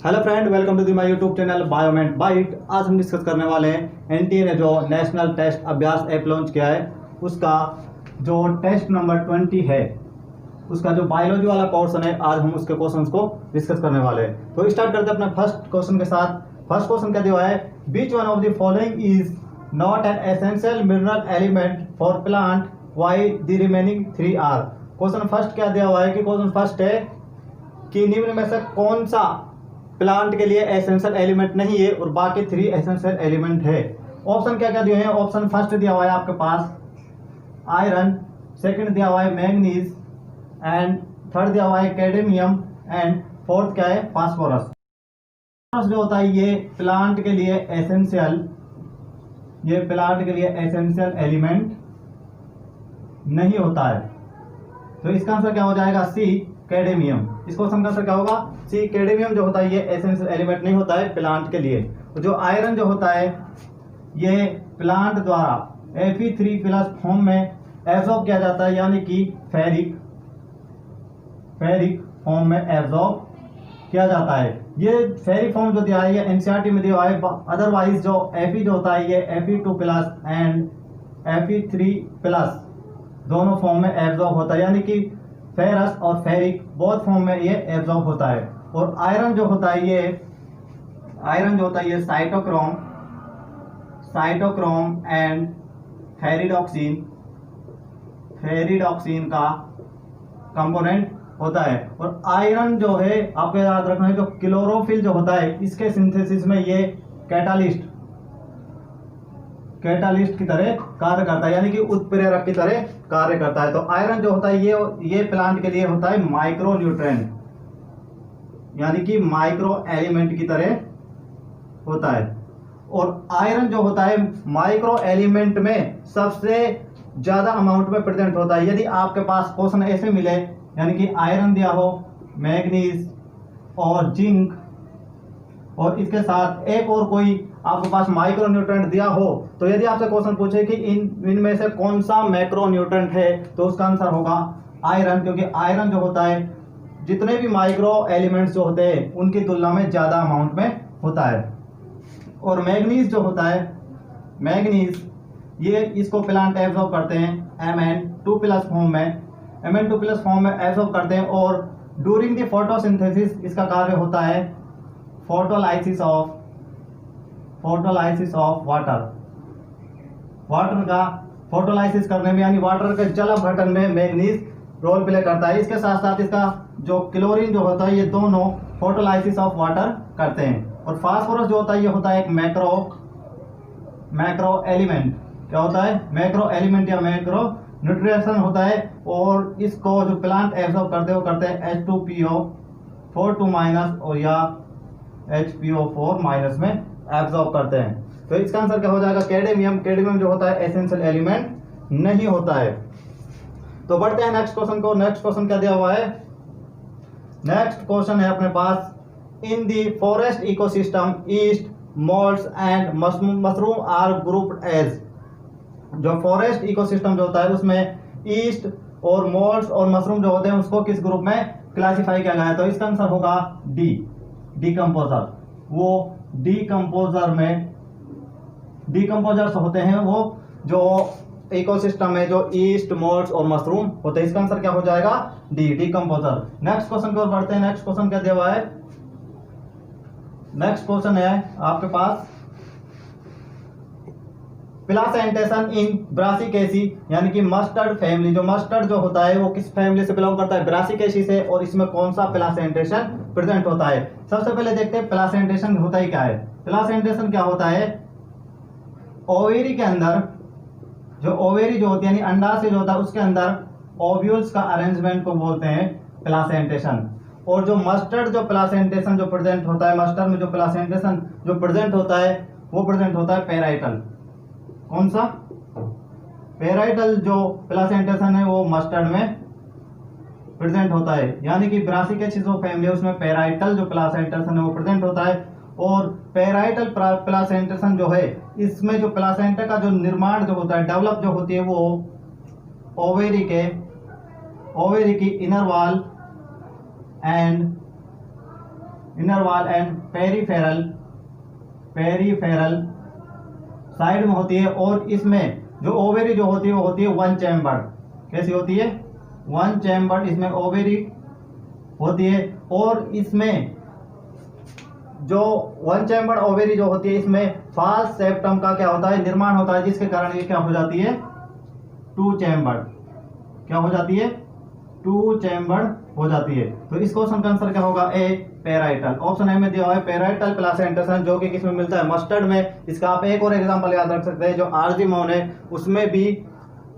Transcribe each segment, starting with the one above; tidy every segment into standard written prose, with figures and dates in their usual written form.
Hello friend, welcome to the my YouTube channel बायोमेंट बाइट। आज हम डिस्कस करने वाले हैं एनटीए ने जो national test Abhyas app launch किया है उसका जो टेस्ट नंबर 20 है उसका जो बायोलॉजी वाला पोर्शन है, आज हम उसके क्वेश्चंस को डिस्कस करने वाले हैं। तो स्टार्ट करते हैं अपने फर्स्ट क्वेश्चन के साथ। फर्स्ट क्वेश्चन क्या दिया है, which one of the following is not an essential mineral element for plant why the remaining 3 are. Question first क्या दिया हुआ है कि क्वेश्चन फर्स्ट है कि निम्न में से कौन सा प्लांट के लिए एसेंशियल एलिमेंट नहीं है और बाकी 3 एसेंशियल एलिमेंट है। ऑप्शन क्या क्या दिए हैं, ऑप्शन फर्स्ट दिया हुआ है आपके पास आयरन, सेकंड दिया हुआ है मैंगनीज एंड थर्ड दिया हुआ है कैडमियम एंड फोर्थ क्या है फास्फोरस। फास्फोरस जो होता है ये प्लांट के लिए एसेंशियल एलिमेंट नहीं होता है। तो इसका आंसर क्या हो जाएगा, सी कैडमियम। इस क्वेश्चन का आंसर क्या होगा, सी कैडमियम जो होता है ये एसेंशियल एलिमेंट नहीं होता है प्लांट के लिए। जो आयरन जो होता है ये प्लांट द्वारा Fe3+ फॉर्म में एब्जॉर्ब किया जाता है, यानी कि फेरिक फॉर्म में एब्जॉर्ब किया जाता है। ये फेरिक फॉर्म जो दिया है ये एनसीईआरटी में दिया है। अदरवाइज जो Fe जो होता है ये Fe2+ एंड Fe3+ दोनों फॉर्म में एब्जॉर्ब होता है, यानी कि फेरस और फेरिक बहुत फॉर्म में ये एब्जॉर्ब होता है। और आयरन जो होता है ये साइटोक्रोम एंड फेरिडॉक्सिन का कंपोनेंट होता है। और आयरन जो है आपको याद रखना है, जो क्लोरोफिल जो होता है इसके सिंथेसिस में ये कैटालिस्ट की तरह कार्य करता है, यानी कि उत्प्रेरक की तरह कार्य करता है। तो आयरन जो होता है ये प्लांट के लिए होता है माइक्रो न्यूट्रिएंट, यानी कि माइक्रो एलिमेंट की तरह होता है। और आयरन जो होता है माइक्रो एलिमेंट में सबसे ज्यादा अमाउंट में प्रेजेंट होता है। यदि आपके पास क्वेश्चन ऐसे मिले, यानी कि आयरन दिया हो, मैग्नीज और जिंक और इसके साथ एक और कोई आपके पास माइक्रो न्यूट्रिएंट दिया हो, तो यदि आपसे क्वेश्चन पूछे कि इनमें से कौन सा मैक्रो न्यूट्रिएंट है, तो उसका आंसर होगा आयरन, क्योंकि आयरन जो होता है जितने भी माइक्रो एलिमेंट्स जो होते हैं उनकी तुलना में ज्यादा अमाउंट में होता है। और मैग्नीज जो होता है, मैग्नीज ये इसको प्लांट एब्जॉर्ब करते हैं Mn2+ फॉर्म में एब्जॉर्ब करते हैं। और ड्यूरिंग द फोटोसिंथेसिस इसका कार्य होता है फोटोलाइसिस ऑफ वाटर का फोटोलाइसिस करने में, यानी वाटर के जल अपघटन में मैग्नीज रोल प्ले करता है। इसके साथ साथ इसका जो क्लोरीन जो होता है ये दोनों फोटोलाइसिस ऑफ वाटर करते हैं। और फास्फोरस जो होता है ये होता है एक मैक्रो एलिमेंट। क्या होता है, मैक्रो एलिमेंट या मैक्रो न्यूट्रिएशन होता है। और इसको जो प्लांट एब्जॉर्ब करते हैं वो करते हैं H2PO4 और या HPO4- में एब्जॉर्ब करते हैं। तो इसका आंसर क्या हो जाएगा, कैडमियम जो होता है एसेंशियल एलिमेंट नहीं होता है। तो बढ़ते हैं नेक्स्ट क्वेश्चन को। नेक्स्ट क्वेश्चन क्या दिया हुआ है, नेक्स्ट क्वेश्चन है अपने पास, in the forest ecosystem yeast molds and mushroom are grouped as. जो फॉरेस्ट इकोसिस्टम जो होता है उसमें ईस्ट और मोल्ड्स और मशरूम जो होते हैं उसको किस ग्रुप में क्लासिफाई किया गया है। तो इसका आंसर होगा डी, डिकम्पोजर। वो डिकम्पोजर्स होते हैं, वो जो इकोसिस्टम में जो ईस्ट मोल्ड्स और मशरूम होते हैं। इसका आंसर क्या हो जाएगा, डी, डिकम्पोजर। नेक्स्ट क्वेश्चन की ओर बढ़ते हैं। नेक्स्ट क्वेश्चन क्या दिया हुआ है, नेक्स्ट क्वेश्चन है आपके पास प्लासेंटेशन इन ब्रासिकेसी, यानी कि मस्टर्ड फैमिली। जो मस्टर्ड जो होता है वो किस फैमिली से बिलोंग करता है, ब्रासिकेसी से। और इसमें कौन सा प्लासेंटेशन प्रेजेंट होता है। सबसे पहले देखते हैं प्लासेंटेशन होता ही क्या है। प्लासेंटेशन क्या होता है, ओवेरी के अंदर जो ओवेरी जो होती है, यानी अंडाशय जो होता है उसके अंदर ओव्यूल्स का अरेंजमेंट को बोलते हैं प्लासेंटेशन। और जो मस्टर्ड जो प्लासेंटेशन जो प्रेजेंट होता है, मस्टर्ड में जो प्लासेंटेशन जो प्रेजेंट होता है वो प्रेजेंट होता है पेराइटल। कौन सा, पेराइटल जो प्लासेंटेशन है वो मस्टर्ड में प्रेजेंट होता है, यानी कि ब्रासिकेसी जो फैमिली है उसमें पेराइटल जो प्लासेंटेशन है वो प्रेजेंट होता है। और पेराइटल प्लासेंटेशन जो है इसमें जो प्लासेंटा का जो निर्माण जो होता है, डेवलप जो होती है, वो ओवेरी की inner wall and inner wall and peripheral side में होती है। और इसमें जो ओवेरी जो होती है वो होती है वन चैम्बर। कैसी होती है? वन चैम्बर इसमें ओवेरी होती है। और इसमें जो वन चैम्बर ओवेरी जो होती है इसमें फाल्स सेप्टम का क्या होता है? निर्माण होता है, जिसके कारण ये क्या हो जाती है? Two chamber. क्या हो जाती है? टू चैम्बर हो जाती है। तो इस क्वेश्चन का आंसर क्या होगा? ए, पेराइटल। ऑप्शन ए में दिया हुआ है पेराइटल प्लासेंटेशन, जो कि किसमें मिलता है? मस्टर्ड में। इसका आप एक और एग्जांपल याद रख सकते हैं, जो आर्जिमोन है उसमें भी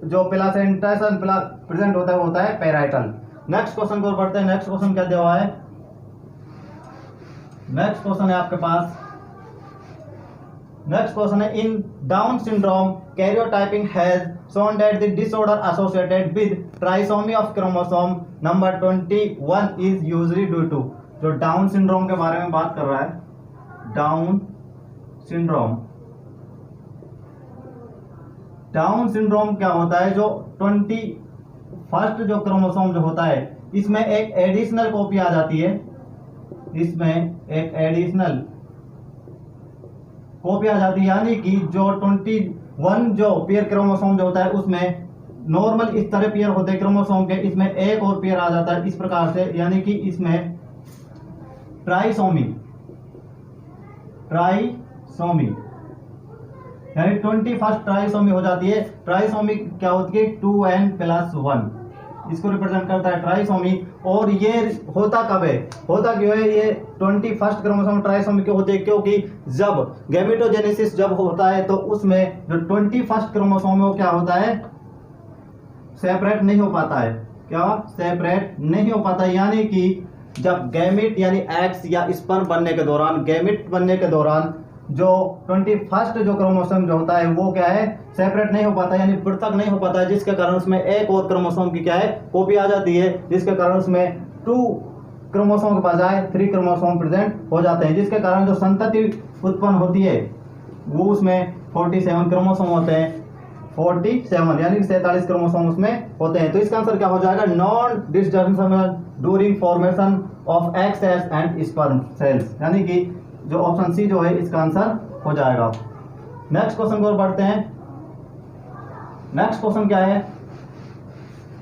जो प्लासेंटेशन प्रेजेंट होता है वो होता है पेराइटल। नेक्स्ट क्वेश्चन को पढ़ते हैं। नेक्स्ट क्वेश्चन क्या दिया हुआ है? नेक्स्ट क्वेश्चन है आपके पास, नेक्स्ट क्वेश्चन है in Down syndrome karyotyping has shown that the disorder associated with trisomy of chromosome number 21 is usually due to। जो डाउन सिंड्रोम के बारे में बात कर रहा है, डाउन सिंड्रोम। डाउन सिंड्रोम क्या होता है? जो 21st जो क्रोमोसोम जो होता है इसमें एक एडिशनल कॉपी आ जाती है, इसमें एक एडिशनल कॉपी आ जाती है, यानी कि जो 21 जो पेयर क्रोमोसोम जो होता है उसमें नॉर्मल इस तरह पेयर होते हैं क्रोमोसोम के, इसमें एक और पेयर आ जाता है इस प्रकार से, यानी कि इसमें ट्राइसोमी यानी 21st ट्राइसोमी हो जाती है। ट्राइसोमी क्या होती है? 2n+1 इसको रिप्रेजेंट करता है ट्राइसोमी। और ये होता कब है? होता क्यों है? ये 21st क्रोमोसोम ट्राइसोमी क्यों होते हैं? क्योंकि जब गैमेटोजेनेसिस जब होता है तो उसमें जो 21st क्रोमोसोम है वो क्या होता है? सेपरेट नहीं हो पाता है। क्या? सेपरेट नहीं हो पाता, यानी कि जब गैमेट यानी एक्स या स्पर्म बनने के दौरान, गैमेट बनने के दौरान जो 21st जो क्रोमोसोम जो होता है वो क्या है? सेपरेट नहीं हो पाता, यानी पृथक नहीं हो पाता है, जिसके कारण उसमें एक और क्रोमोसोम की क्या है? कॉपी आ जाती है, जिसके कारण उसमें 2 क्रोमोसोम के बजाय 3 क्रोमोसोम प्रेजेंट हो जाते हैं, जिसके कारण जो संतति उत्पन्न होती है वो उसमें 47 क्रोमोसोम होते हैं। 47 यानी 47 क्रोमोसोम उसमें होते हैं। तो इसका आंसर क्या हो जाएगा? Non disjunctional during formation of egg cells and sperm cells, यानी कि जो ऑप्शन सी जो है इसका आंसर हो जाएगा। नेक्स्ट क्वेश्चन को बढ़ते हैं। नेक्स्ट क्वेश्चन क्या है?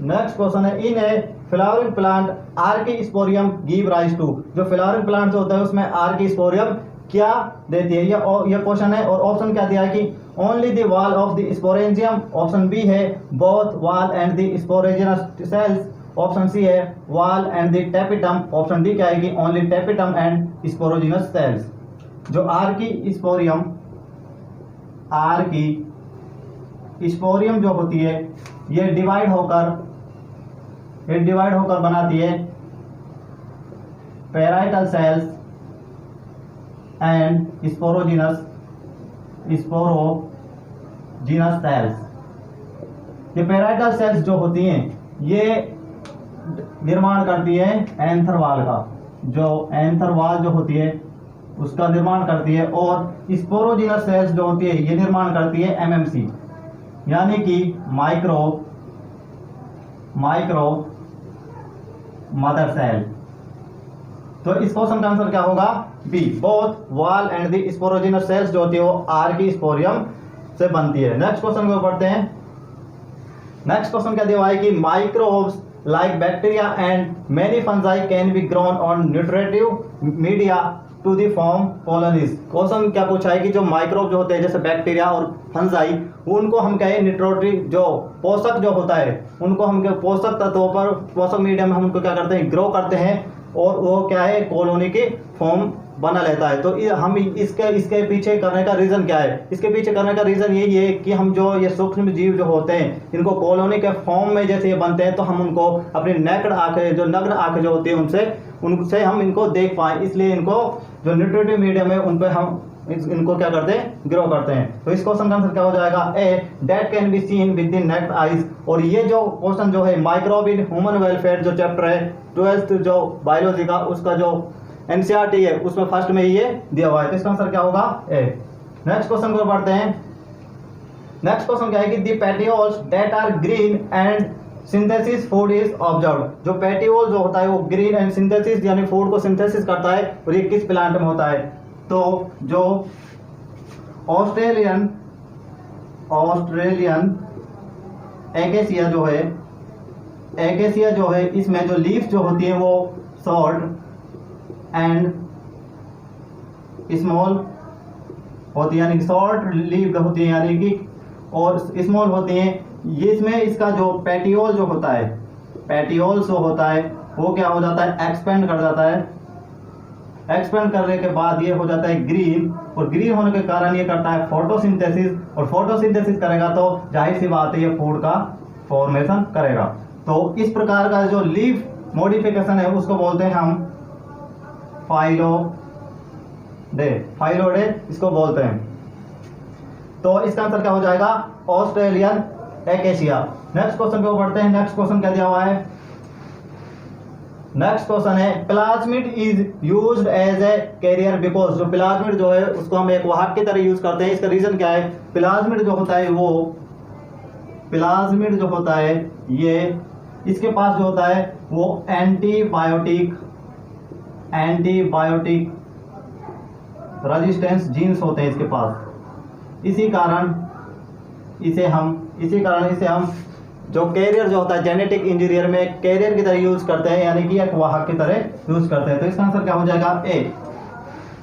नेक्स्ट क्वेश्चन है in a flowering plant archesporium give rise to. जो फ्लावरिंग प्लांट जो होता है उसमें आर्कीस्पोरियम क्या देती है? ये क्वेश्चन है। और ऑप्शन क्या दिया है कि only the wall of the sporangium, option B है both wall and the sporogenous cells, option C है wall and the tapetum, option D क्या है कि only tapetum and sporogenous cells. जो आर्कीस्पोरियम जो होती है ये डिवाइड होकर बनाती है parietal cells and sporogenous sales. ये पेराइटल सेल्स जो होती हैं ये निर्माण करती है एंथर वॉल का, जो एंथर वॉल जो होती है उसका निर्माण करती है। और स्पोरोजिनस सेल्स जो होती है ये निर्माण करती है एमएमसी, यानी कि माइक्रो मदर सेल। तो इस क्वेश्चन का आंसर क्या होगा? B, both wall and the sporogenous cells जो होती है वो आर्कीस्पोरियम से बनती है। नेक्स्ट क्वेश्चन को पढ़ते हैं। नेक्स्ट क्वेश्चन क्या दिया हुआ है कि microbes like bacteria and many fungi can be grown on nutritive media to the form colonies। Question क्या पूछा है कि जो माइक्रोब जो होते हैं जैसे बैक्टीरिया और फंजाई, उनको हम क्या है न्यूट्रिटिव जो पोषक जो होता है उनको हम पोषक तत्वों पर पोषक मीडिया में हम उनको क्या करते हैं? ग्रो करते हैं, और वो क्या है? कॉलोनी के फॉर्म बना लेता है। तो हम इसके पीछे करने का रीजन क्या है? इसके पीछे करने का रीजन यही है कि हम जो ये सूक्ष्म जीव जो होते हैं इनको कॉलोनी के फॉर्म में जैसे ये बनते हैं तो हम उनको अपनी नेक्ड आंखें जो नग्न आंखें जो होती है उनसे हम इनको देख पाए, इसलिए इनको जो न्यूट्रिटिव मीडियम है उन पर हम इनको क्या करते हैं? ग्रो करते हैं। तो इस क्वेश्चन का आंसर क्या हो जाएगा? A, that can be seen with the naked eyes. और ये जो क्वेश्चन जो है माइक्रोब इन ह्यूमन वेलफेयर जो चैप्टर है 12th जो बायोलॉजी का उसका जो एनसीईआरटी है उसमें फर्स्ट में ये दिया हुआ है। तो इसका आंसर क्या होगा? ए। नेक्स्ट क्वेश्चन को पढ़ते हैं। नेक्स्ट क्वेश्चन क्या है कि the petioles that are green and synthesis food is observe, जो पेटियोल जो होता है वो ग्रीन एंड सिंथेसिस यानी फूड को सिंथेसिस करता है, और ये किस प्लांट में होता है? तो जो ऑस्ट्रेलियन एकेसिया जो है इसमें जो लीफ जो होती है वो शॉर्ट एंड स्मॉल होती है, यानी कि शॉर्ट लीव्ड होती है, यानी कि और स्मॉल होती हैं। ये इसमें इसका जो पेटियोल जो होता है, पेटियोल जो होता है वो क्या हो जाता है? एक्सपेंड कर जाता है। एक्सपेंड करने के बाद ये हो जाता है ग्रीन, और ग्रीन होने के कारण ये करता है फोटोसिंथेसिस, और फोटोसिंथेसिस करेगा तो जाहिर सी बात है ये फूड का फॉर्मेशन करेगा। तो इस प्रकार का जो लीफ मॉडिफिकेशन है उसको बोलते हैं हम फाइलोडे इसको बोलते हैं। तो इसका आंसर क्या हो जाएगा? Australian acacia. नेक्स्ट क्वेश्चन को पढ़ते हैं। नेक्स्ट क्वेश्चन क्या दिया हुआ है? नेक्स्ट क्वेश्चन है plasmid is used as a carrier because, जो प्लाज्मिड जो है उसको हम एक वाहक की तरह यूज करते हैं। इसका रीजन क्या है? प्लाज्मिड जो होता है ये इसके पास जो होता है वो एंटीबायोटिक रेजिस्टेंस जीन्स होते हैं इसके पास। इसी कारण इसे हम जो कैरियर जो होता है जेनेटिक इंजीनियर में कैरियर की तरह यूज करते हैं, यानी कि एक वाहक की तरह यूज करते हैं। तो इसका आंसर क्या हो जाएगा? ए।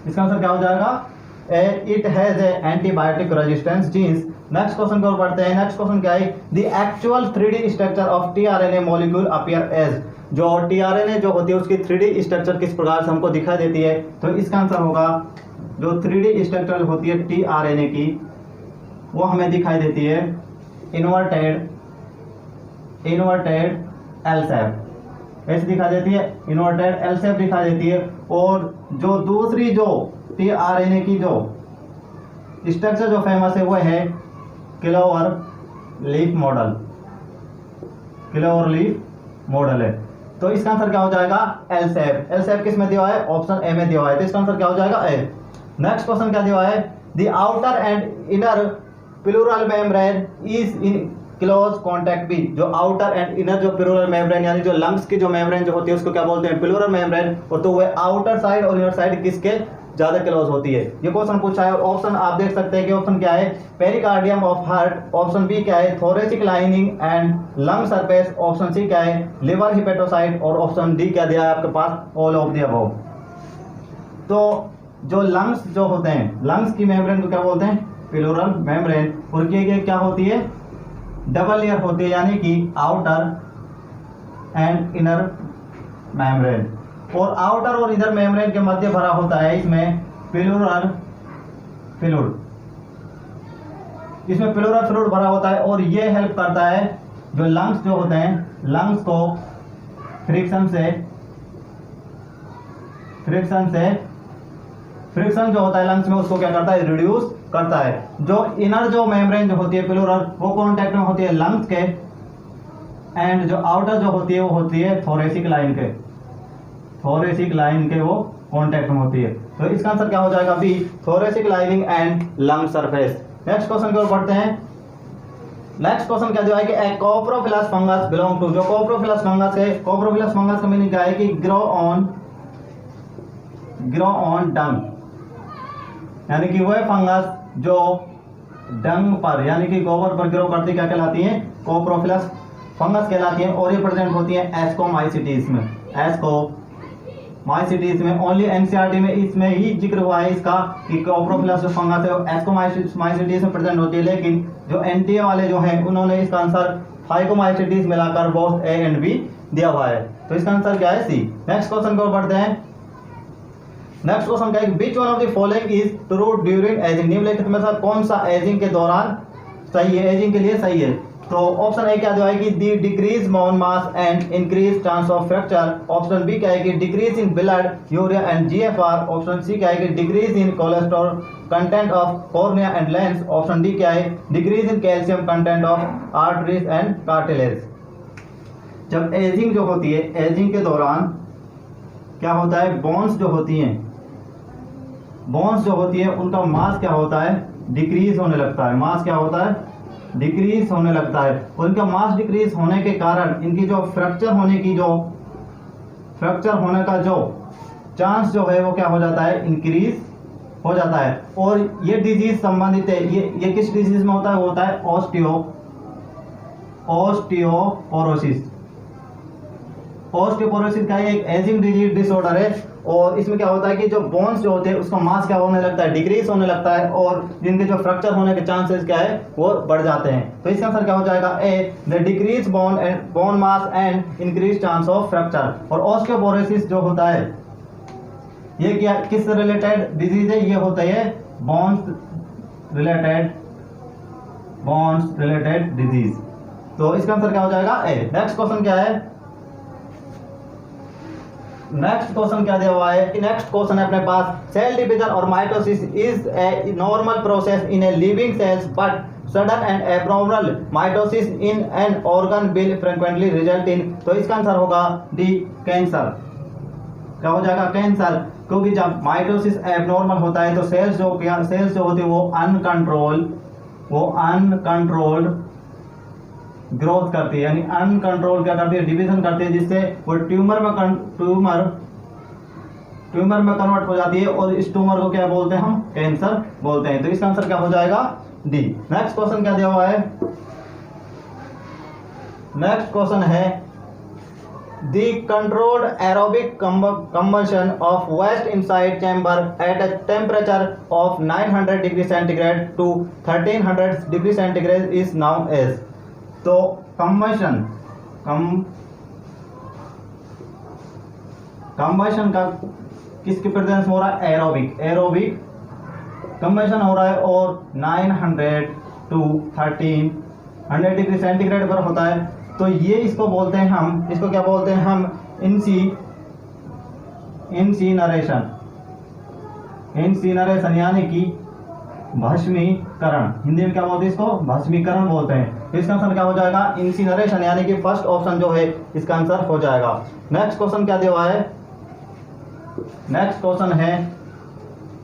इसका आंसर क्या हो जाएगा? A. It has a antibiotic resistance genes. Next question को पढ़ते हैं। नेक्स्ट क्वेश्चन क्या है? The actual 3D structure of tRNA molecule appear as, जो टीआरएनए जो होती है उसकी 3D स्ट्रक्चर किस प्रकार से हमको दिखाई देती है? तो इसका आंसर होगा जो 3D स्ट्रक्चर होती है टीआरएनए की वो हमें दिखाई देती है इन्वर्टेड एल शेप, ऐसे दिखा देती है, इन्वर्टेड एल शेप दिखा देती है। और जो दूसरी जो टीआरएनए की जो स्ट्रक्चर जो फेमस है वो है क्लोवर लीफ मॉडल है। तो इसका आंसर क्या हो जाएगा? L shape. एल शेप किस में दिया है? ऑप्शन ए में दिया हुआ है। तो इसका आंसर क्या हो जाएगा? ए। नेक्स्ट क्वेश्चन क्या दिया है? The outer and inner pleural membrane is in close contact B, जो आउटर एंड इनर जो प्लूरल मेम्ब्रेन यानी जो लंग्स की जो मेम्ब्रेन जो होती है उसको क्या बोलते हैं? Pleural membrane. और तो वह आउटर साइड और इनर साइड किसके ज्यादा क्लोज होती है? ये क्वेश्चन पूछा है। और ऑप्शन आप देख सकते हैं कि ऑप्शन क्या है? Pericardium of heart. Option B क्या है? Thoracic lining and lung surface. Option C क्या है? Liver hepatocyte. और ऑप्शन डी क्या दिया है आपके पास? All of the above. तो जो लंग्स जो होते हैं, लंग्स की मेम्ब्रेन को क्या बोलते हैं? Pleural membrane. और ये क्या होती है? डबल लेयर होती है, यानी कि आउटर एंड इनर मेम्ब्रेन। और आउटर और इनर मेम्ब्रेन के मध्य भरा होता है इसमें प्लूरल फ्लूइड। इसमें प्लूरल फ्लूइड भरा होता है और ये हेल्प करता है जो लंग्स जो होते हैं, लंग्स को फ्रिक्शन जो होता है लंग्स में उसको क्या करता है? रिड्यूस करता है। जो इनर जो मेम्ब्रेन जो होती है प्लूरल वो कॉन्टैक्ट में होती है लंग्स के, एंड जो आउटर जो होती है वो होती है थोरेसिक लाइन के वो कॉन्टैक्ट में होती है। तो इसका आंसर क्या हो जाएगा? B, thoracic lining and lung surface. Next question की ओर बढ़ते हैं। नेक्स्ट क्वेश्चन क्या जो है कि कोप्रोफिलस फंगस बिलोंग टू, जो कोप्रोफिलस फंगस है, कोप्रोफिलस फंगस का मीनिंग क्या है कि ग्रो ऑन डंग, यानी कि वह फंगस जो डंग पर यानी कि गोबर पर ग्रो करती क्या कहलाती है? कोप्रोफिलस फंगस कहलाती है। और ये प्रेजेंट होती है एस्कोमाइसिटीज में। ओनली एनसीईआरटी में इसमें ही जिक्र हुआ है इसका कि कोप्रोफिलस जो फंगस है वो एस्कोमाइसिटीज में प्रेजेंट होती है, लेकिन जो एनटीए वाले जो हैं उन्होंने इसका आंसर फाइकोमाइसिटीज मिलाकर बोथ ए एंड बी दिया हुआ है। तो इसका आंसर क्या है? सी। नेक्स्ट क्वेश्चन को बढ़ते हैं। नेक्स्ट क्वेश्चन क्या है? Which one of the following is true during ageing, निम्नलिखित में से कौन सा एजिंग के दौरान सही है, एजिंग के लिए सही है? तो ऑप्शन ए क्या जो है कि the decrease bone mass and increase chance of fracture. Option B क्या है कि decrease in blood urea and GFR. Option C क्या है कि decrease in cholesterol content of cornea and lens. Option D क्या है? Decrease in calcium content of arteries and cartilage. जब ageing जो होती है, एजिंग के दौरान क्या होता है? बोन्स जो होती हैं उनका मास क्या होता है? डिक्रीज होने लगता है। मास क्या होता है? डिक्रीज होने लगता है। उनका मास डिक्रीज होने के कारण इनकी जो फ्रैक्चर होने का जो चांस जो है वो क्या हो जाता है, इंक्रीज हो जाता है। और ये डिजीज संबंधित है, ये किस डिजीज में होता है, वो होता है ऑस्टियोपोरोसिस। ऑस्टियोपोरोसिस का एक एजिंग डिजीज डिसऑर्डर है, और इसमें क्या होता है कि जो बोन्स जो होते हैं उसका मास क्या होने लगता है, डिक्रीज होने लगता है, और जिनके जो फ्रैक्चर होने के चांसेस क्या है वो बढ़ जाते हैं। तो इसका आंसर क्या हो जाएगा, A, the decrease bone mass and increase chance of fracture. और ऑस्टियोपोरोसिस जो होता है ये क्या किस रिलेटेड डिजीज है, ये होता है बोन्स रिलेटेड डिजीज। तो इसका आंसर क्या हो जाएगा, ए। नेक्स्ट क्वेश्चन क्या है, नेक्स्ट क्वेश्चन क्या दिया हुआ है, नेक्स्ट क्वेश्चन है अपने पास, सेल डिवीजन और mitosis is a normal process in a living cells but sudden and abnormal mitosis in an organ will frequently result in. तो इसका आंसर होगा डी, कैंसर। क्या हो जाएगा, कैंसर। क्योंकि जब माइटोसिस एब्नॉर्मल होता है तो सेल्स जो होती है वो अनकंट्रोल्ड ग्रोथ करती है, यानी अनकंट्रोल क्या करती है, डिवीजन करती है, जिससे वो ट्यूमर में कन्वर्ट हो जाती है, और इस ट्यूमर को क्या बोलते हैं, हम कैंसर बोलते हैं। तो इसका आंसर क्या हो जाएगा, डी। नेक्स्ट क्वेश्चन क्या दिया हुआ है, नेक्स्ट क्वेश्चन है, The controlled aerobic combustion of waste inside chamber at a temperature of 900 degree centigrade to 1300 degree centigrade is known as। तो कंबशन का किसके प्रेजेंस हो रहा है, एरोबिक कंबशन हो रहा है, और 900 टू 1300 डिग्री सेंटीग्रेड पर होता है। तो ये इसको बोलते हैं हम, इसको क्या बोलते हैं हम, इंसीनरेशन यानी कि भस्मीकरण। हिंदी में क्या बोलते हैं इसको, भस्मीकरण बोलते हैं। तो इसका आंसर क्या हो जाएगा, इंसीनरेशन, यानी कि फर्स्ट ऑप्शन जो है इसका आंसर हो जाएगा। नेक्स्ट क्वेश्चन क्या दिया हुआ है, नेक्स्ट क्वेश्चन है,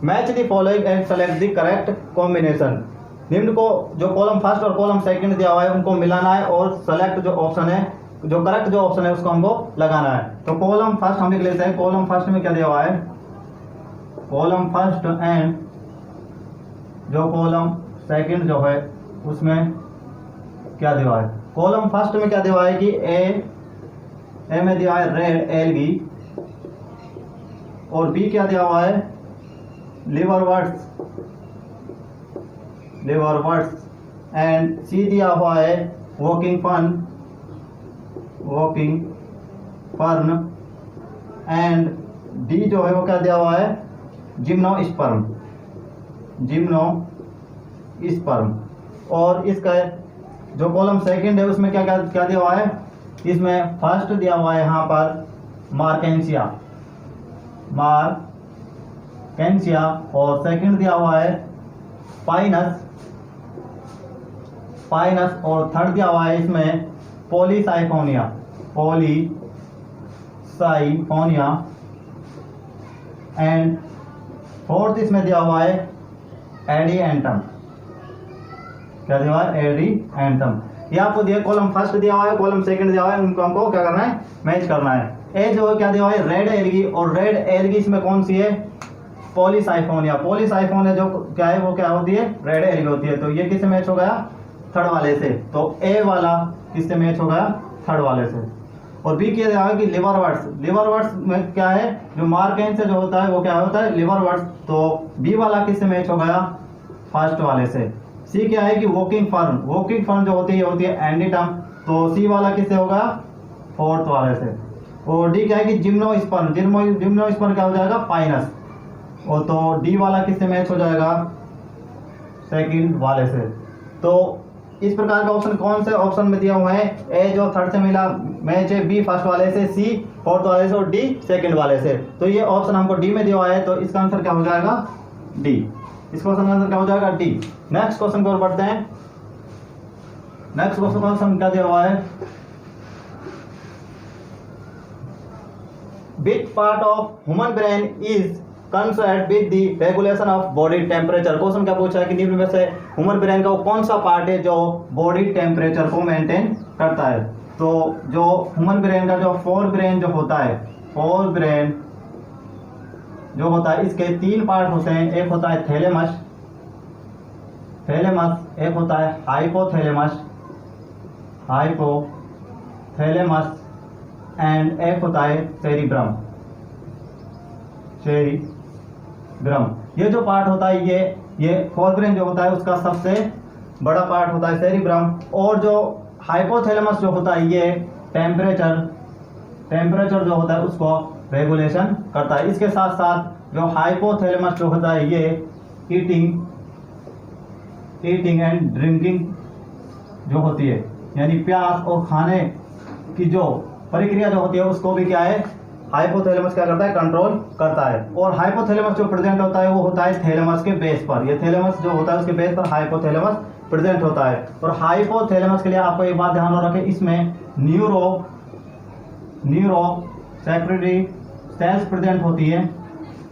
match the following and select the correct combination. निम्न को जो कॉलम फर्स्ट और कॉलम सेकंड दिया हुआ है उनको मिलाना है, और सेलेक्ट जो ऑप्शन है, जो करेक्ट जो ऑप्शन है उसको हमको लगाना है। तो कॉलम फर्स्ट हम लिख लेते हैं। कॉलम फर्स्ट में क्या दिया हुआ है, कॉलम फर्स्ट एंड जो कॉलम सेकंड जो है उसमें क्या दिया हुआ है। कॉलम फर्स्ट में क्या दिया हुआ है कि ए में दिया है रेड एलगी, और बी क्या दिया हुआ है, लिवरवर्ट्स, एंड सी दिया हुआ है वॉकिंग फर्न, एंड डी जो है वो क्या दिया हुआ है, जिम्नोस्पर्म। और इसका जो कॉलम सेकंड है उसमें क्या दिया हुआ है, इसमें फर्स्ट दिया हुआ है यहाँ पर मार्केंसिया, और सेकंड दिया हुआ है पाइनस, और थर्ड दिया हुआ है इसमें पॉलीसाइफोनिया, एंड फोर्थ इसमें दिया हुआ है एडिएंटम। क्या दिया हुआ है, एडिएंटम। ये आपको दिया, कॉलम फर्स्ट दिया हुआ है, कॉलम सेकंड दिया हुआ है, उनको हमको क्या करना है, मैच करना है। ए जो है क्या दिया हुआ है, रेड एलगी, और रेड एलगी इसमें कौन सी है, पॉलीसाइफोनिया जो क्या है वो क्या होती है, रेड एलगी होती है। तो ये किससे मैच हो गया, थर्ड वाले से। तो ए वाला किससे मैच हो गया, थर्ड वाले से। और बी किया जाएगा कि लिवरवर्ट्स में क्या है, जो मार्केन से जो होता है वो क्या होता है, लिवरवर्ट्स। तो बी वाला किससे मैच हो गया, फर्स्ट वाले से। सी क्या है कि वॉकिंग फर्न जो होती है एंडीटम। तो सी वाला किससे होगा, फोर्थ वाले से। और डी क्या है कि जिम्नोस्पर्म क्या हो जाएगा, पाइनस। और तो डी वाला किससे मैच हो जाएगा, सेकंड वाले से। तो इस प्रकार का ऑप्शन कौन से ऑप्शन में दिया हुआ है, ए जो थर्ड से मिला मैच है, बी फर्स्ट वाले से, सी फोर्थ वाले से, और डी सेकंड वाले से। तो ये ऑप्शन हमको डी में दिया हुआ है, तो इसका आंसर क्या हो जाएगा, डी। इस क्वेश्चन का आंसर क्या हो जाएगा, डी। नेक्स्ट क्वेश्चन की ओर बढ़ते हैं। नेक्स्ट क्वेश्चन क्या दिया हुआ है, which part of human brain is concert with the regulation of body temperature. Question क्या पूछा है कि निम्न में से ह्यूमन ब्रेन का वो कौन सा पार्ट है जो बॉडी टेम्परेचर को मेंटेन करता है। तो जो ह्यूमन ब्रेन का जो फोर ब्रेन जो होता है, फोर ब्रेन जो होता है इसके तीन पार्ट होते हैं। एक होता है थैलेमस, थैलेमस, एक होता है हाइपोथैलेमस, हाइपोथैलेमस एंड एक होता है सेरिब्रम, सेरिब्रम। ये जो पार्ट होता है ये फोर ब्रेन जो होता है उसका सबसे बड़ा पार्ट होता है सेरिब्रम। और जो हाइपोथैलेमस जो होता है ये टेम्परेचर जो होता है उसको रेगुलेशन करता है। इसके साथ साथ जो हाइपोथैलेमस जो होता है ये ईटिंग एंड ड्रिंकिंग जो होती है, यानी प्यास और खाने की जो प्रक्रिया जो होती है उसको भी क्या है, हाइपोथैलेमस क्या करता है, कंट्रोल करता है। और हाइपोथैलेमस जो प्रेजेंट होता है वो होता है थैलेमस के बेस पर। ये थैलेमस जो होता है उसके बेस पर हाइपोथैलेमस प्रेजेंट होता है। और हाइपोथैलेमस के लिए आपको एक बात ध्यान रखें, इसमें न्यूरो सेक्रेटरी सेल्स प्रेजेंट होती है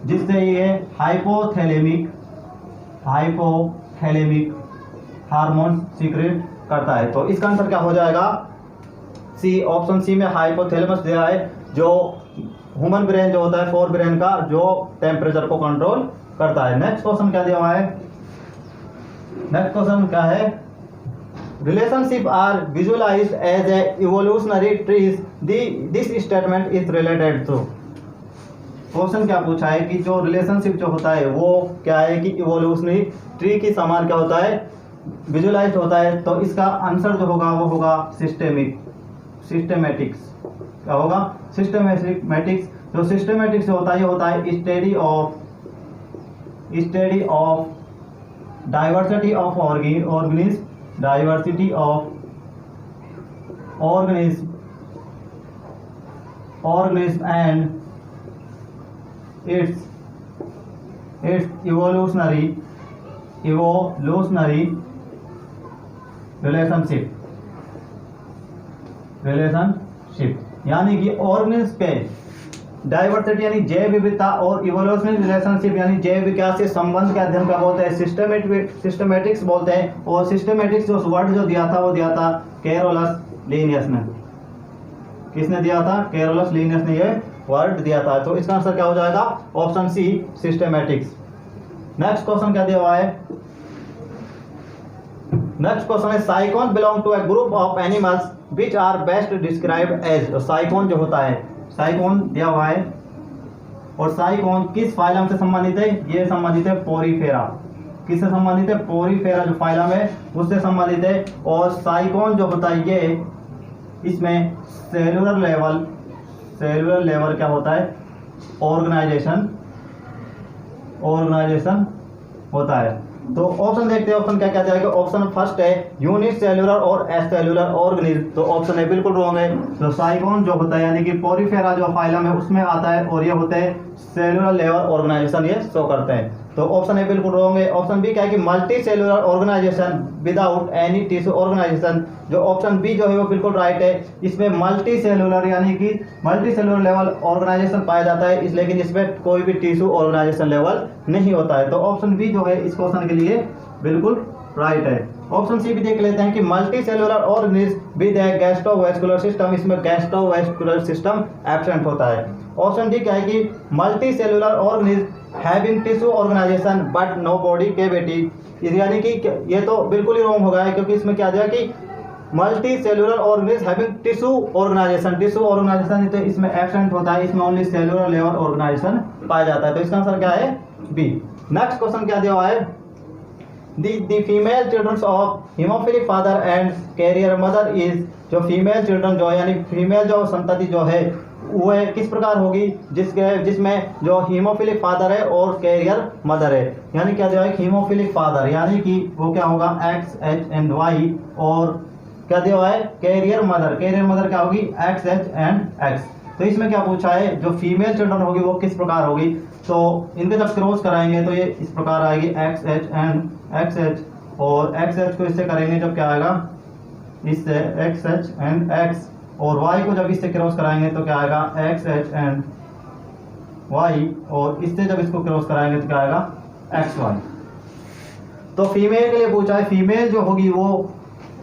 जिससे ये हाइपोथैलेमिक हार्मोन सीक्रेट करता है। तो इसका आंसर क्या हो जाएगा, सी, ऑप्शन सी में हाइपोथैलेमस दिया है जो ह्यूमन ब्रेन जो होता है फोर ब्रेन का जो टेम्परेचर को कंट्रोल करता है। नेक्स्ट क्वेश्चन क्या दिया हुआ है, नेक्स्ट क्वेश्चन क्या है, relationship are visualised as a evolutionary trees, this statement is related to. Question क्या पूछा है कि जो रिलेशनशिप जो होता है वो क्या है कि इवोल्यूशनरी ट्री की समान क्या होता है, विजुअलाइज्ड होता है। तो इसका आंसर जो होगा वो होगा सिस्टेमेटिक्स। क्या होगा, सिस्टेमेटिक्स। जो सिस्टेमेटिक्स होता है ये होता है study of diversity of organism, diversity of organism and it's evolutionary relationship, यानी कि ऑर्गेनिज्म पे डाइवर्सिटी यानी जैव विविधता और इवोल्यूशनरी रिलेशनशिप यानी जैव विकास से संबंध के अध्ययन का बोलते हैं सिस्टेमेटिक्स बोलते हैं। और सिस्टेमेटिक्स जो वर्ड जो दिया था वो दिया था कैरोलस लीनियस ने। किसने दिया था, कैरोलस लीनियस ने ये वर्ड दिया था। तो इसका आंसर क्या हो जाएगा, option C, systematics. Next question क्या दिया हुआ है, नेक्स्ट क्वेश्चन है Sycon belong to a group of animals which are best described as. तो साइकोन जो होता है, साइकोन दिया हुआ है और साइकोन किस फाइलम से संबंधित है, ये संबंधित है पोरीफेरा। किससे संबंधित है, पोरीफेरा जो फाइलम है उससे संबंधित है। और साइकोन जो होता है ये इसमें सेलुलर लेवल क्या होता है, ऑर्गेनाइजेशन होता है। तो ऑप्शन देखते हैं, ऑप्शन क्या क्या जाएगा। ऑप्शन फर्स्ट है यूनिट सेलुलर और एसेलुलर ऑर्गेनिज्म। तो ऑप्शन है बिल्कुल रॉन्ग है। तो साइकोन जो होता है यानी कि पोरीफेरा जो फाइलम है उसमें आता है और ये होते हैं सेलुलर लेवल ऑर्गेनाइजेशन, ये शो करते हैं। तो ऑप्शन है बिल्कुल रॉन्ग है। ऑप्शन बी क्या है कि multicellular organisation without any tissue organisation. जो ऑप्शन बी जो है वो बिल्कुल राइट है। इसमें मल्टी सेलुलर यानी कि मल्टी सेलुलर लेवल ऑर्गेनाइजेशन पाया जाता है, लेकिन इसमें कोई भी टिश्यू ऑर्गेनाइजेशन लेवल नहीं होता है। तो ऑप्शन बी जो है इस क्वेश्चन के लिए बिल्कुल राइट है। ऑप्शन सी भी देख लेते हैं कि multicellular organism with a gastrovascular system, इसमें गैस्ट्रोवेस्कुलर सिस्टम एब्सेंट होता है। ऑप्शन डी क्या है कि multicellular organism having tissue organisation but no body cavity, यानी कि ये तो बिल्कुल ही रॉन्ग हो गया है क्योंकि इसमें क्या दिया कि multicellular organism having tissue organisation तो इसमें एब्सेंट होता है, इसमें ओनली सेलुलर लेवल ऑर्गेनाइजेशन पाया जाता है। तो इसका आंसर क्या है, बी। नेक्स्ट क्वेश्चन क्या दिया हुआ है, the female children of hemophilic father and carrier mother is, जो फीमेल चिल्ड्रन जो है यानी फीमेल जो संतति जो है वो किस प्रकार होगी, जिसमें जो हीमोफिलिक फादर है और कैरियर मदर है। यानी क्या दिया है, हीमोफिलिक फादर यानी कि वो क्या होगा एक्स एच एंड वाई, और क्या दिया हुआ है कैरियर मदर क्या होगी एक्स एच एंड एक्स। तो इसमें क्या पूछा है, जो फीमेल चिल्ड्रन होगी वो किस प्रकार होगी। तो इनके जब क्रॉस कराएंगे तो ये इस प्रकार आएगी x H and x H, और एक्स एच को इससे करेंगे जब क्या आएगा इससे एक्स एच एंड एक्स, और वाई को जब इससे क्रॉस कराएंगे तो क्या आएगा एक्स एच एंड वाई, और इससे जब इसको क्रॉस कराएंगे तो क्या आएगा एक्स वाई। तो फीमेल के लिए पूछा है, फीमेल जो होगी वो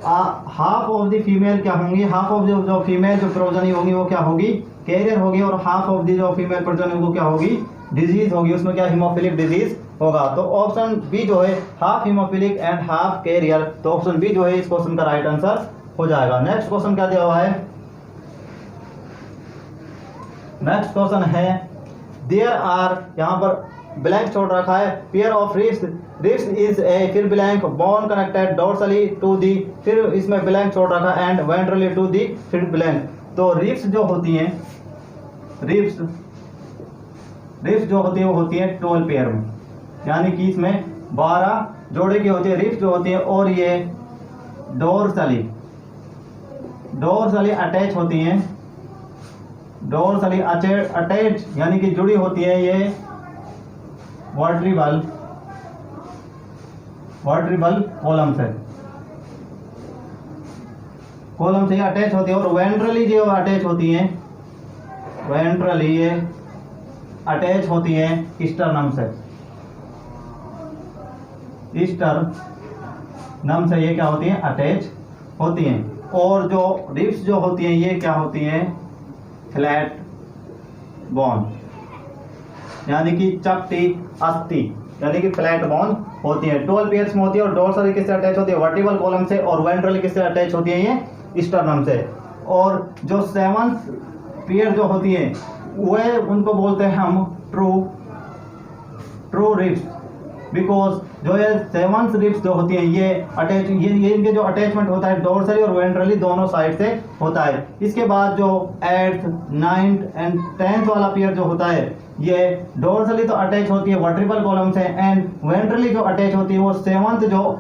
हाफ ऑफ द फीमेल क्या होंगी, हाफ ऑफ जो फीमेल जो प्रोजनी होगी वो क्या होगी, कैरियर होगी, और हाफ ऑफ द जो फीमेल प्रोजनी वो क्या होगी, डिजीज होगी। उसमें क्या हीमोफिलिक डिजीज होगा। तो ऑप्शन बी जो है half haemophilic and half carrier, तो ऑप्शन बी जो है इस क्वेश्चन का राइट आंसर हो जाएगा। नेक्स्ट क्वेश्चन क्या दिया हुआ है, नेक्स्ट क्वेश्चन है देयर आर, यहाँ पर ब्लैंक छोड़ रखा है, pair of ribs, ribs is a, फिर blank bone connected dorsally to the, फिर इसमें ब्लैंक छोड़ रखा है एंड वेंट्रली टू दी, फिर ब्लैंक। तो रिब्स जो होती हैं, रिब्स जो होती है वो होती है 12 पेयर में, यानी कि इसमें 12 जोड़े की होती है रिब्स जो होती है, और ये डोर्सली अटैच होती हैं, डोर्सली अटैच यानी कि जुड़ी होती है ये वर्टिब्रल कॉलम से अटैच होती है, और वेंट्रली जो अटैच होती हैं, वेंट्रली ये अटैच होती हैं स्टर्नम से, स्टर्नम से ये क्या होती हैं अटैच होती हैं। और जो रिब्स जो होती हैं ये क्या होती हैं फ्लैट बोन, यानी कि चपटी अस्थि, यानी कि फ्लैट बोन होती है, 12 पेयर्स में होती है, और डोर्सली किससे अटैच होती है वर्टिब्रल कॉलम से, और वेंट्रली किससे अटैच होती है ये स्टर्नम से। और जो 7th पेयर जो होती है वह उनको बोलते हैं हम ट्रू रिब्स, बिकॉज जो ये 7th रिब्स जो होती है ये अटैच, ये इनके जो अटैचमेंट होता है डोर्सली और वेंट्रली दोनों साइड से होता है। इसके बाद जो 8th 9th एंड 10th वाला पेयर जो होता है ये डोर्सली तो अटैच होती है वर्टिब्रल कॉलम से, एंड वेंट्रली जो अटैच होती है वो 7th जो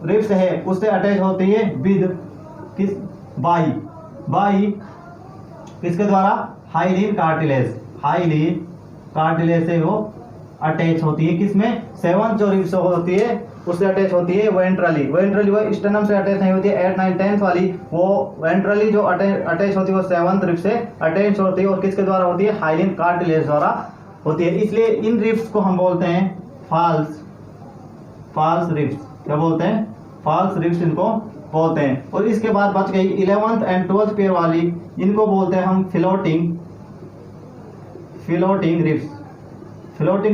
रिब्स है उससे अटैच होती है विद किस बाई किसके द्वारा, हाइलिन कार्टिलेज से वो अटैच होती है, किसमें 7th जो रिब्स होती है उससे अटैच होती है वेंट्रली वो स्टर्नम से अटैच नहीं होती है। 8 9 10th वाली वो वेंट्रली जो अटैच होती है वो 7th रिब्स से अटैच होती है, और किसके द्वारा होती है हाइलिन कार्टिलेज द्वारा होती है। इसलिए इन रिब्स को हम बोलते हैं फॉल्स रिब्स, क्या बोलते हैं फॉल्स रिब्स इनको बोलते हैं। और इसके बाद बच गई 11th एंड 12th पेयर वाली, इनको बोलते हैं हम फ्लोटिंग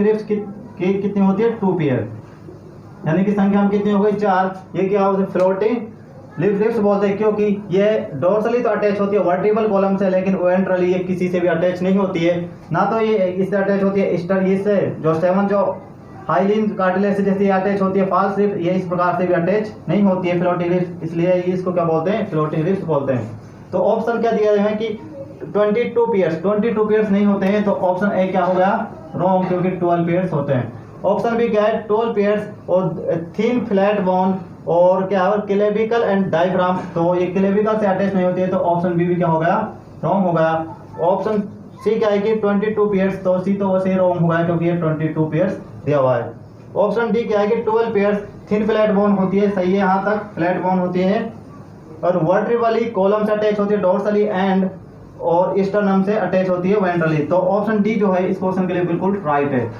रिब्स कितनी होती है 2 पेयर, यानी कि संख्या हम कितनी हो गई 4। ये क्या होता है फ्लोटिंग रिब्स बोलते हैं, क्योंकि ये डोर्सली तो अटैच होती है वर्टिब्रल कॉलम से, लेकिन वेंट्रली ये किसी से भी अटैच नहीं होती है, ना तो ये इससे अटैच होती है इससे जो 7 जो हाइलिन कार्टिलेज से जैसे अटैच होती है फॉल्स रिब्स, ये इस प्रकार से भी अटैच नहीं होती है फ्लोटिंग रिब्स, इसलिए इसको क्या बोलते हैं फ्लोटिंग रिब्स बोलते हैं। तो ऑप्शन क्या दिया है कि 22 पेयर्स नहीं होते हैं, तो ऑप्शन ए क्या हो गया रॉन्ग, क्योंकि 12 पेयर्स होते हैं। ऑप्शन बी क्या है 12 पेयर्स और थिन फ्लैट बोन, और क्या है क्लेविकल एंड डायफ्राम, तो ये क्लेविकल से अटैच नहीं होती है, तो ऑप्शन बी भी क्या हो गया रॉन्ग हो गया। ऑप्शन सी क्या है कि 22 पेयर्स, तो सी तो वैसे रॉन्ग हो गया क्योंकि ये 22 पेयर्स दिया हुआ है। ऑप्शन डी क्या है कि 12 पेयर्स थिन फ्लैट बोन होती है, सही है, यहाँ तक फ्लैट बोन होती है, और वर्टिब्रली कॉलम से अटैच होती है डोर्सली एंड, और स्टर्नम से अटैच होती है वेंट्रली। तो ऑप्शन डी जो है इस क्वेश्चन के लिए बिल्कुल राइट है।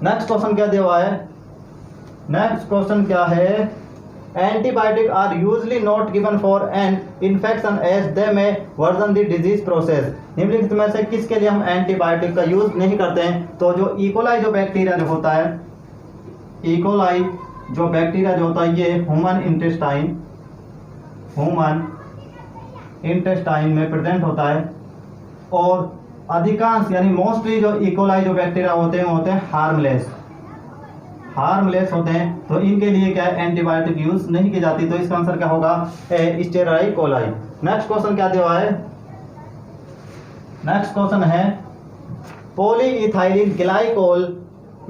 नेक्स्ट क्वेश्चन क्या दिया हुआ है, नेक्स्ट क्वेश्चन क्या है, antibiotic are usually not given for an infection as they may version the disease process. निम्नलिखित में से किसके लिए हम एंटीबायोटिक का यूज नहीं करते हैं। तो जो इकोलाई जो बैक्टीरिया जो होता है, इकोलाई जो बैक्टीरिया जो होता है ये ह्यूमन इंटेस्टाइन में प्रेजेंट होता है, और अधिकांश यानी मोस्टली जो इकोलाई जो बैक्टीरिया होते हैं हार्मलेस होते हैं, तो इनके लिए क्या है एंटीबायोटिक यूज नहीं की जाती। तो इसका आंसर क्या होगा ए स्टेराई कोलाई। नेक्स्ट क्वेश्चन क्या दिया हुआ है, नेक्स्ट क्वेश्चन है polyethylene glycol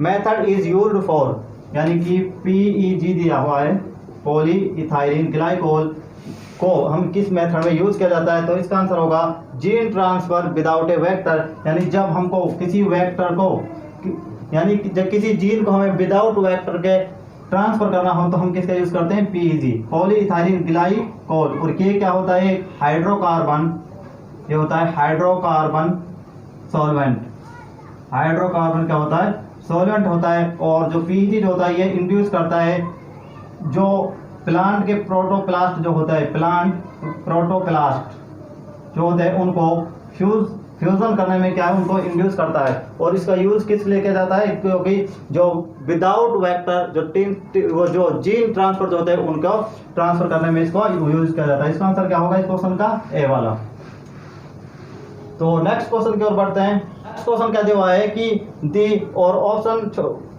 method is used for, यानी कि PEG दिया हुआ है, पॉलीइथाइलिन ग्लाइकोल को हम किस मेथड में यूज किया जाता है। तो इसका आंसर होगा जीन ट्रांसफर विदाउट ए वेक्टर, यानी जब हमको किसी वेक्टर को, यानी जब किसी जीन को हमें विदाउट वेक्टर के ट्रांसफर करना हो तो हम किसका यूज करते हैं PEG, पॉलीइथाइलिन ग्लाइकोल। और ये क्या होता है हाइड्रोकार्बन, ये होता है हाइड्रोकार्बन सॉल्वेंट, हाइड्रोकार्बन क्या होता है, सॉल्वेंट होता है। और जो पीईटी जो होता है ये इंड्यूस करता है जो प्लांट के प्रोटोप्लास्ट जो होता है, प्लांट प्रोटोप्लास्ट जो होते हैं उनको फ्यूजन करने में क्या है, उनको इंड्यूस करता है। और इसका यूज किस लिए किया जाता है, क्योंकि जो विदाउट वेक्टर वो जो जीन ट्रांसफर जो होते हैं उनको ट्रांसफर करने में इसको यूज किया जाता है। इसका आंसर क्या होगा इस क्वेश्चन का, ए वाला। तो नेक्स्ट क्वेश्चन की ओर बढ़ते हैं। नेक्स्ट क्वेश्चन क्या दिया हुआ है कि दी और ऑप्शन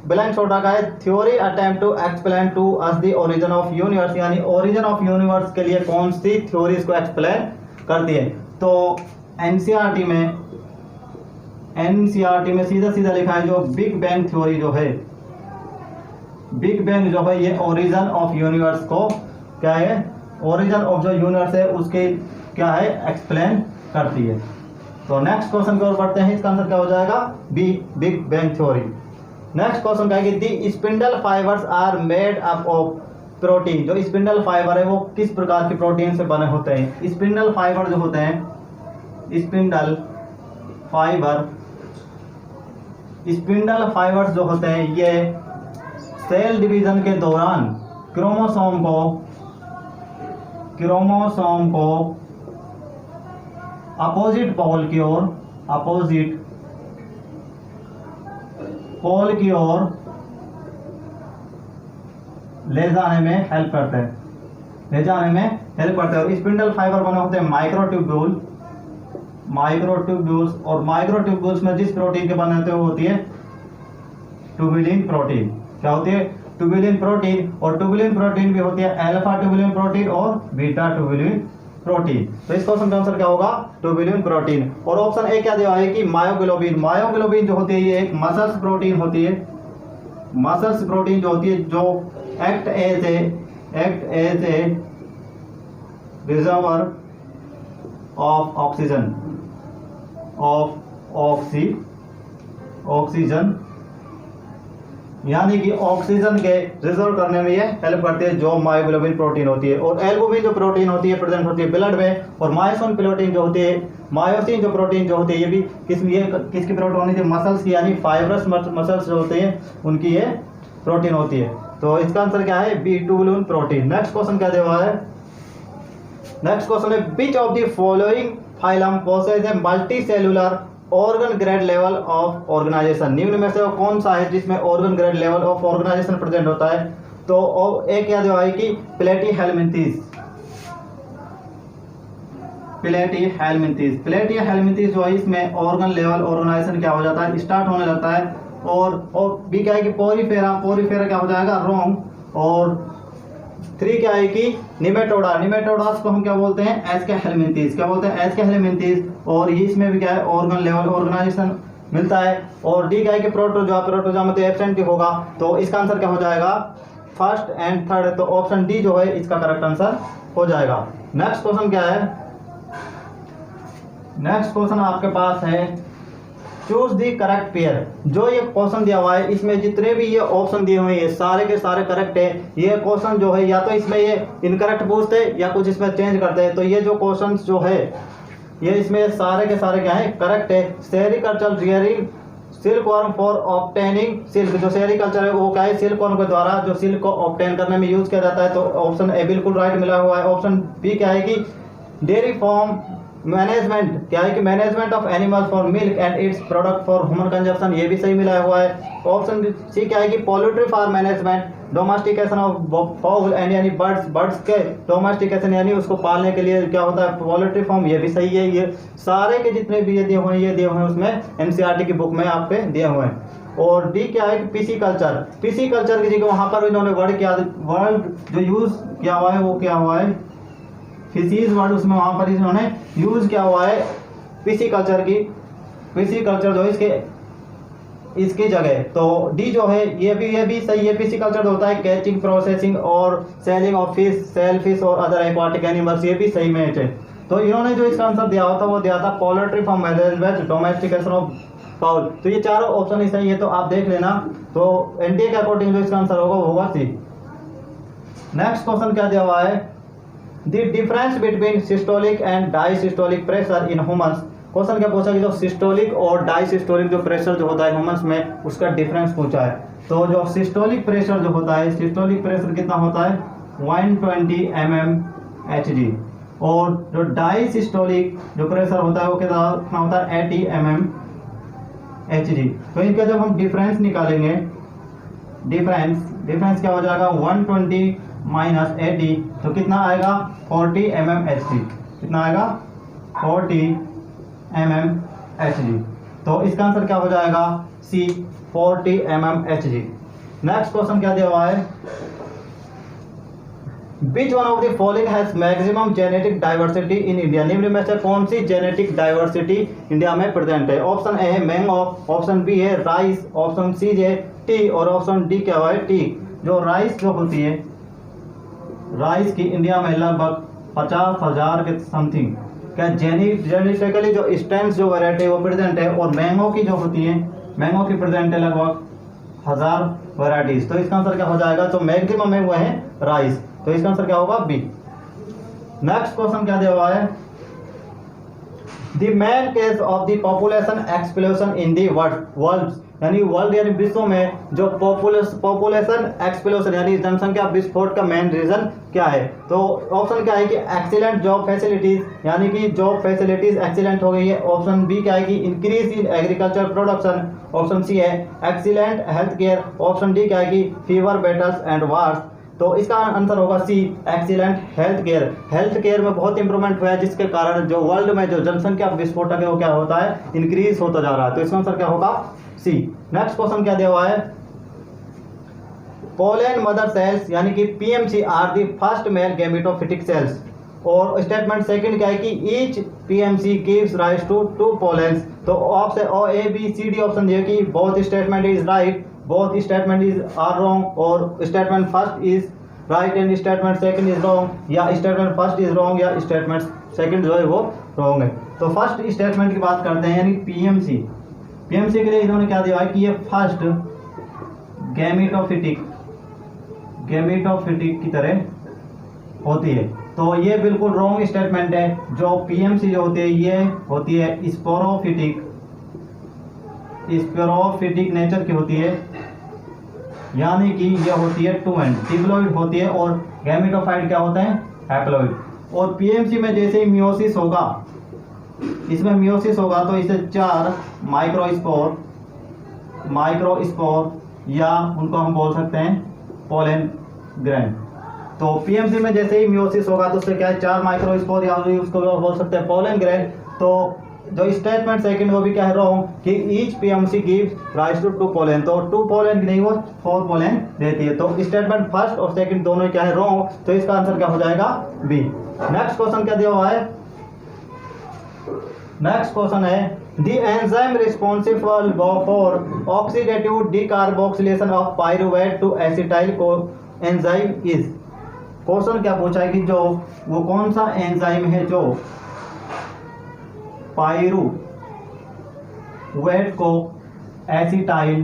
ब्लैंक छोड़ रखा है, theory attempt to explain to us the origin of universe, यानी ओरिजिन ऑफ यूनिवर्स के लिए कौन सी थ्योरी इसको एक्सप्लेन करती है। तो एनसीईआरटी में सीधा सीधा लिखा है जो बिग बैंग थ्योरी जो है, बिग बैंग जो है ये ओरिजिन ऑफ यूनिवर्स को क्या है, ओरिजिन ऑफ जो यूनिवर्स है उसके क्या है एक्सप्लेन करती है। तो नेक्स्ट क्वेश्चन की ओर बढ़ते हैं। इसका आंसर क्या हो जाएगा, B, big bang theory. Next question क्या है कि the spindle fibres are made up of protein, जो स्पिंडल फाइबर है वो किस प्रकार के प्रोटीन से बने होते हैं। स्पिंडल फाइबर जो होते हैं, स्पिंडल फाइबर्स जो होते हैं ये सेल डिवीजन के दौरान क्रोमोसोम को अपोजिट पोल की ओर ले जाने में हेल्प करते हैं, और स्पिंडल फाइबर बने होते हैं माइक्रोट्यूब्यूल्स, और माइक्रोट्यूब्यूल्स में जिस प्रोटीन के बने होते हैं वो होती है ट्यूबुलिन प्रोटीन। क्या होती है, ट्यूबुलिन प्रोटीन। और ट्यूबुलिन प्रोटीन भी होती है अल्फा ट्यूबुलिन प्रोटीन और बीटा ट्यूबुलिन प्रोटीन। तो इस क्वेश्चन का आंसर क्या होगा, ट्यूबुलिन प्रोटीन। और ऑप्शन ए क्या दिया है कि मायोग्लोबिन जो होती है ये एक मसल्स प्रोटीन होती है, मसल्स प्रोटीन जो होती है जो act as a reservoir of oxygen, यानी कि ऑक्सीजन के रिजर्व करने में ये हेल्प करती है, जो मायोग्लोबिन प्रोटीन होती है। और एल्बुमिन जो प्रोटीन होती है प्रेजेंट होती है ब्लड में। और मायोसिन प्रोटीन जो होती है, मायोसिन जो प्रोटीन जो होती है ये भी किसकी प्रोटीन होती है, मसल्स की, यानी फाइब्रस मसल्स जो होते हैं उनकी ये प्रोटीन होती है। तो इसका आंसर क्या है, B, tubulin protein. Next question क्या दिया है, नेक्स्ट क्वेश्चन है which of the following phylum possess a multicellular organ grade level of organisation, निम्न में से वो कौन सा है जिसमें organ grade level of organisation present होता है। तो एक क्या दिया है कि प्लेटीहेल्मिंथीस जो है इसमें ऑर्गन लेवल ऑर्गेनाइजेशन क्या हो जाता है, स्टार्ट होने लगता है। और बी क्या है कि पोरीफेरा क्या हो जाएगा, रॉन्ग। और 3 क्या है कि निमेटोडास को हम क्या बोलते हैं, एस्केहेल्मिंथीस। क्या बोलते हैं, एस्केहेल्मिंथीस। और इसमें भी क्या है ऑर्गन लेवल ऑर्गेनाइजेशन मिलता है। और डी क्या है कि प्रोटोजोआ मतलब एब्सेंट होगा। तो इसका आंसर क्या हो जाएगा, फर्स्ट एंड थर्ड। तो ऑप्शन डी जो है इसका करेक्ट आंसर हो जाएगा। नेक्स्ट क्वेश्चन क्या है, नेक्स्ट क्वेश्चन आपके पास है चूज दी करेक्ट पेयर। जो ये क्वेश्चन दिया हुआ है इसमें जितने भी ये ऑप्शन दिए हुए हैं सारे के सारे करेक्ट है। ये क्वेश्चन जो है या तो इसमें ये इनकरेक्ट पूछते या कुछ इसमें चेंज करते हैं। तो ये जो क्वेश्चन जो है ये इसमें सारे के सारे क्या है, करेक्ट है। Sericulture rearing silk worm for obtaining silk, जो सेरिकल्चर है वो क्या है, सिल्क वर्म के द्वारा जो सिल्क को ऑब्टेन करने में यूज किया जाता है। तो ऑप्शन ए बिल्कुल राइट मिला हुआ है। ऑप्शन बी क्या है कि डेयरी फार्म मैनेजमेंट, क्या है कि management of animal for milk and it's product for human consumption, ये भी सही मिला हुआ है। ऑप्शन सी क्या है कि poultry farm management, domestication of fowl and यानी बर्ड्स के डोमेस्टिकेशन यानी उसको पालने के लिए क्या होता है पोल्ट्री फार्म, ये भी सही है। ये सारे के जितने भी ये दिए हुए हैं उसमें एनसीईआरटी की बुक में आपके दिए हुए हैं। और डी क्या है कि पिसीकल्चर की जगह वहाँ पर इन्होंने वर्ड जो यूज किया हुआ है वो क्या हुआ है, फिशीज वर्ड, उसमें वहां पर इन्होंने यूज किया हुआ है पिसीकल्चर जो इसकी जगह। तो डी जो है ये भी सही है। पिसीकल्चर होता है कैचिंग, प्रोसेसिंग और selling of fish, sell fish और अदर एक्वाटिक एनिमल्स, ये भी सही मैच है। तो इन्होंने जो इसका आंसर दिया होता वो दिया था poultry farm management, domestication of fowl. तो ये चारों ऑप्शन ही सही है, तो आप देख लेना। तो एनटीए के अकॉर्डिंग जो इसका आंसर होगा वो होगा सी। नेक्स्ट क्वेश्चन क्या दिया हुआ है, The difference between systolic and diastolic pressure in humans question क्या पूछा कि जो सिस्टोलिक और डायसिस्टोलिक जो प्रेशर जो होता है ह्यूमंस में उसका डिफरेंस पूछा है। तो जो सिस्टोलिक प्रेशर जो होता है, सिस्टोलिक प्रेशर कितना होता है 120 mmHg, और जो डायसिस्टोलिक जो प्रेशर होता है वो कितना होता है 80 mmHg। तो इनका जब हम डिफरेंस निकालेंगे, डिफरेंस क्या हो जाएगा 120 माइनस 80, तो कितना आएगा 40 mmHg। कितना आएगा 40 mmHg। तो इसका आंसर क्या हो जाएगा सी 40 mmHg। नेक्स्ट क्वेश्चन क्या दिया हुआ है, Which one of the following has maximum genetic diversity in India? निम्न में से कौन सी जेनेटिक डाइवर्सिटी इंडिया में प्रेजेंट है? ऑप्शन ए है मैंगो, ऑप्शन बी है राइस, ऑप्शन सी है टी, और ऑप्शन डी क्या हुआ है टी। जो राइस जो होती है, राइस की इंडिया में लगभग 50,000 के समथिंग क्या जेनेटिकली जो स्टेम्स जो वैरायटी है वो प्रेजेंट है, और मैंगो की जो होती है, मैंगो की प्रेजेंट है लगभग 1000 वैरायटीज। तो इसका आंसर क्या हो जाएगा, तो मैक्सिमम है वो है राइस, तो इसका आंसर क्या होगा बी। नेक्स्ट क्वेश्चन क्या दिया हुआ है, the main case of the population explosion in the world, यानी वर्ल्ड यानी विश्व में जो पॉपुलेशन एक्सप्लोजन यानी जनसंख्या विस्फोट का मेन रीजन क्या है? तो ऑप्शन क्या है कि एक्सीलेंट जॉब फैसिलिटीज, यानी कि जॉब फैसिलिटीज एक्सीलेंट हो गई है। ऑप्शन बी क्या है कि increase in agriculture production, option C है excellent health care, option D क्या है कि फीवर बैटल्स एंड वार्स। तो इसका आंसर होगा C excellent health care. Health care में बहुत इंप्रूवमेंट हुआ है जिसके कारण जो वर्ल्ड में जो जनसंख्या विस्फोटक है वो क्या होता है इंक्रीज होता जा रहा है। तो इसका आंसर क्या होगा सी। नेक्स्ट क्वेश्चन क्या दिया हुआ है, पोलन मदर सेल्स यानी कि PMC are the first male gametophytic cells, और स्टेटमेंट सेकंड क्या है कि each PMC gives rise to two pollens. तो option O A B C D option दिया कि both statement is right, both statement is are wrong, और statement first is right and statement second is wrong, या statement first is wrong या statement second जो है वो wrong है। तो फर्स्ट स्टेटमेंट की बात करते हैं, यानी पीएमसी के लिए इन्होंने क्या दिया है कि ये फर्स्ट गैमेटोफिटिक की तरह होती है। तो ये बिल्कुल रॉन्ग स्टेटमेंट है। जो पीएमसी जो होती है ये होती है स्पोरोफिटिक नेचर की होती है, यानी कि ये होती है टू एंड डिप्लॉइड होती है, और गैमेटोफाइट क्या होते हैं हैप्लॉइड। और पीएमसी में जैसे ही मियोसिस होगा, इसमें मियोसिस होगा तो इसे 4 माइक्रोस्पोर या उनको हम बोल सकते हैं पोलन ग्रेन। तो पीएमसी में जैसे ही मियोसिस होगा तो उससे क्या है 4 माइक्रोस्पोर या उसको बोल सकते हैं पोलन ग्रेन। तो जो स्टेटमेंट सेकंड वो भी क्या है रॉन्ग कि each PMC gives rise to 2 pollen, तो 2 पोलन नहीं वो 4 पोलन देती है। तो स्टेटमेंट फर्स्ट और सेकंड दोनों क्या है रॉन्ग, तो इसका आंसर क्या हो जाएगा बी। नेक्स्ट क्वेश्चन क्या दिया हुआ है, नेक्स्ट क्वेश्चन है the enzyme responsible for oxidative decarboxylation of pyruvate to acetyl coenzyme is. Question क्या पूछा है कि जो वो कौन सा एंजाइम है जो पाइरुवेट को एसिटाइल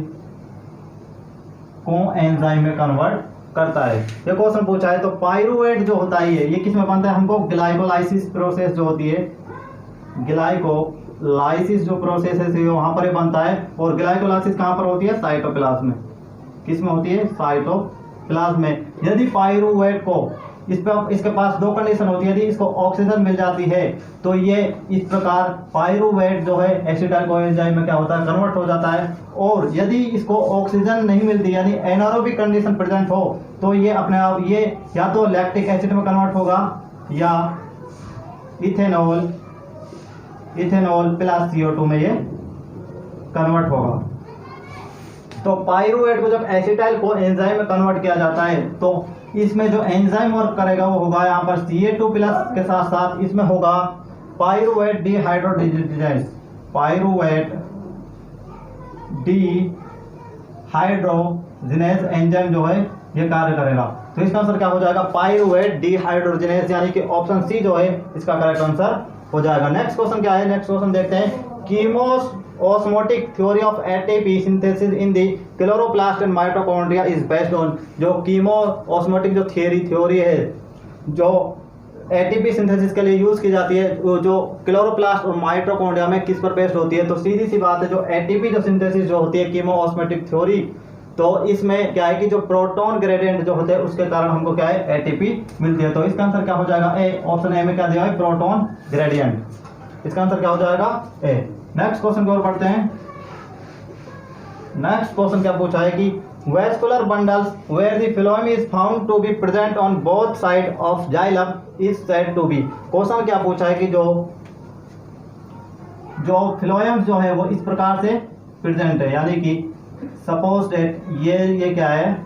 को एंजाइम में कन्वर्ट करता है। ये क्वेश्चन पूछा है। तो पाइरुवेट जो होता है ये किस में बनता है, हमको ग्लाइकोलाइसिस प्रोसेस जो होती है, ग्लाइकोलाइसिस जो प्रोसेस है वहां पर बनता है। और ग्लाइकोलाइसिस कहां पर होती है, साइटोप्लाज्म में। किस में होती है, साइटोप्लाज्म में। यदि पाइरुवेट को इसके पास 2 कंडीशन होती है, यदि इसको ऑक्सीजन मिल जाती है तो ये इस प्रकार पाइरुवेट जो है एसिटाइल कोएंजाइम में क्या होता है कन्वर्ट हो जाता है। और यदि इसको ऑक्सीजन नहीं मिलती यानी एनारोबिक कंडीशन प्रेजेंट हो तो ये अपने आप ये या तो लैक्टिक एसिड में कन्वर्ट होगा या इथेनॉल प्लस CO2 में ये कन्वर्ट होगा। तो पाइरुवेट को जब एसिटाइल को एंजाइम में कन्वर्ट किया जाता है तो इसमें जो एंजाइम वर्क करेगा वो होगा यहाँ पर Ca2 प्लस के साथ साथ इसमें होगा pyruvate dehydrogenase, pyruvate dehydrogenase enzyme जो है ये कार्य करेगा। तो इसका आंसर क्या हो जाएगा, पाइरुवेट डिहाइड्रोजिनेज, यानी कि ऑप्शन सी जो है इसका करेक्ट आंसर हो जाएगा। नेक्स्ट क्वेश्चन क्या है, नेक्स्ट क्वेश्चन देखते हैं। Chemiosmotic theory of ATP synthesis in the chloroplast and mitochondria is based on. जो कीमोस्मोटिक जो थ्योरी है जो एटीपी सिंथेसिस के लिए यूज़ की जाती है, जो क्लोरोप्लास्ट और माइटोकॉन्ड्रिया में किस पर बेस्ड होती है, तो सीधी सी बात है जो एटीपी जो सिंथेसिस जो होती है कीमोऑस्मोटिक थ्योरी, तो इसमें क्या है कि जो प्रोटॉन ग्रेडियंट जो होते हैं उसके कारण हमको क्या है एटीपी मिलती है। तो इसका आंसर क्या हो जाएगा ए, ऑप्शन ए में क्या दिया है प्रोटॉन ग्रेडियंट, इसका आंसर क्या हो जाएगा ए। नेक्स्ट क्वेश्चन की ओर बढ़ते हैं। नेक्स्ट क्वेश्चन क्या पूछा है कि vascular bundles where the phloem is found to be present on both side of xylem is said to be. Question क्या पूछा है कि जो फिलोएम जो है वो इस प्रकार से प्रेजेंट है, यानी कि सपोज दैट ये क्या है,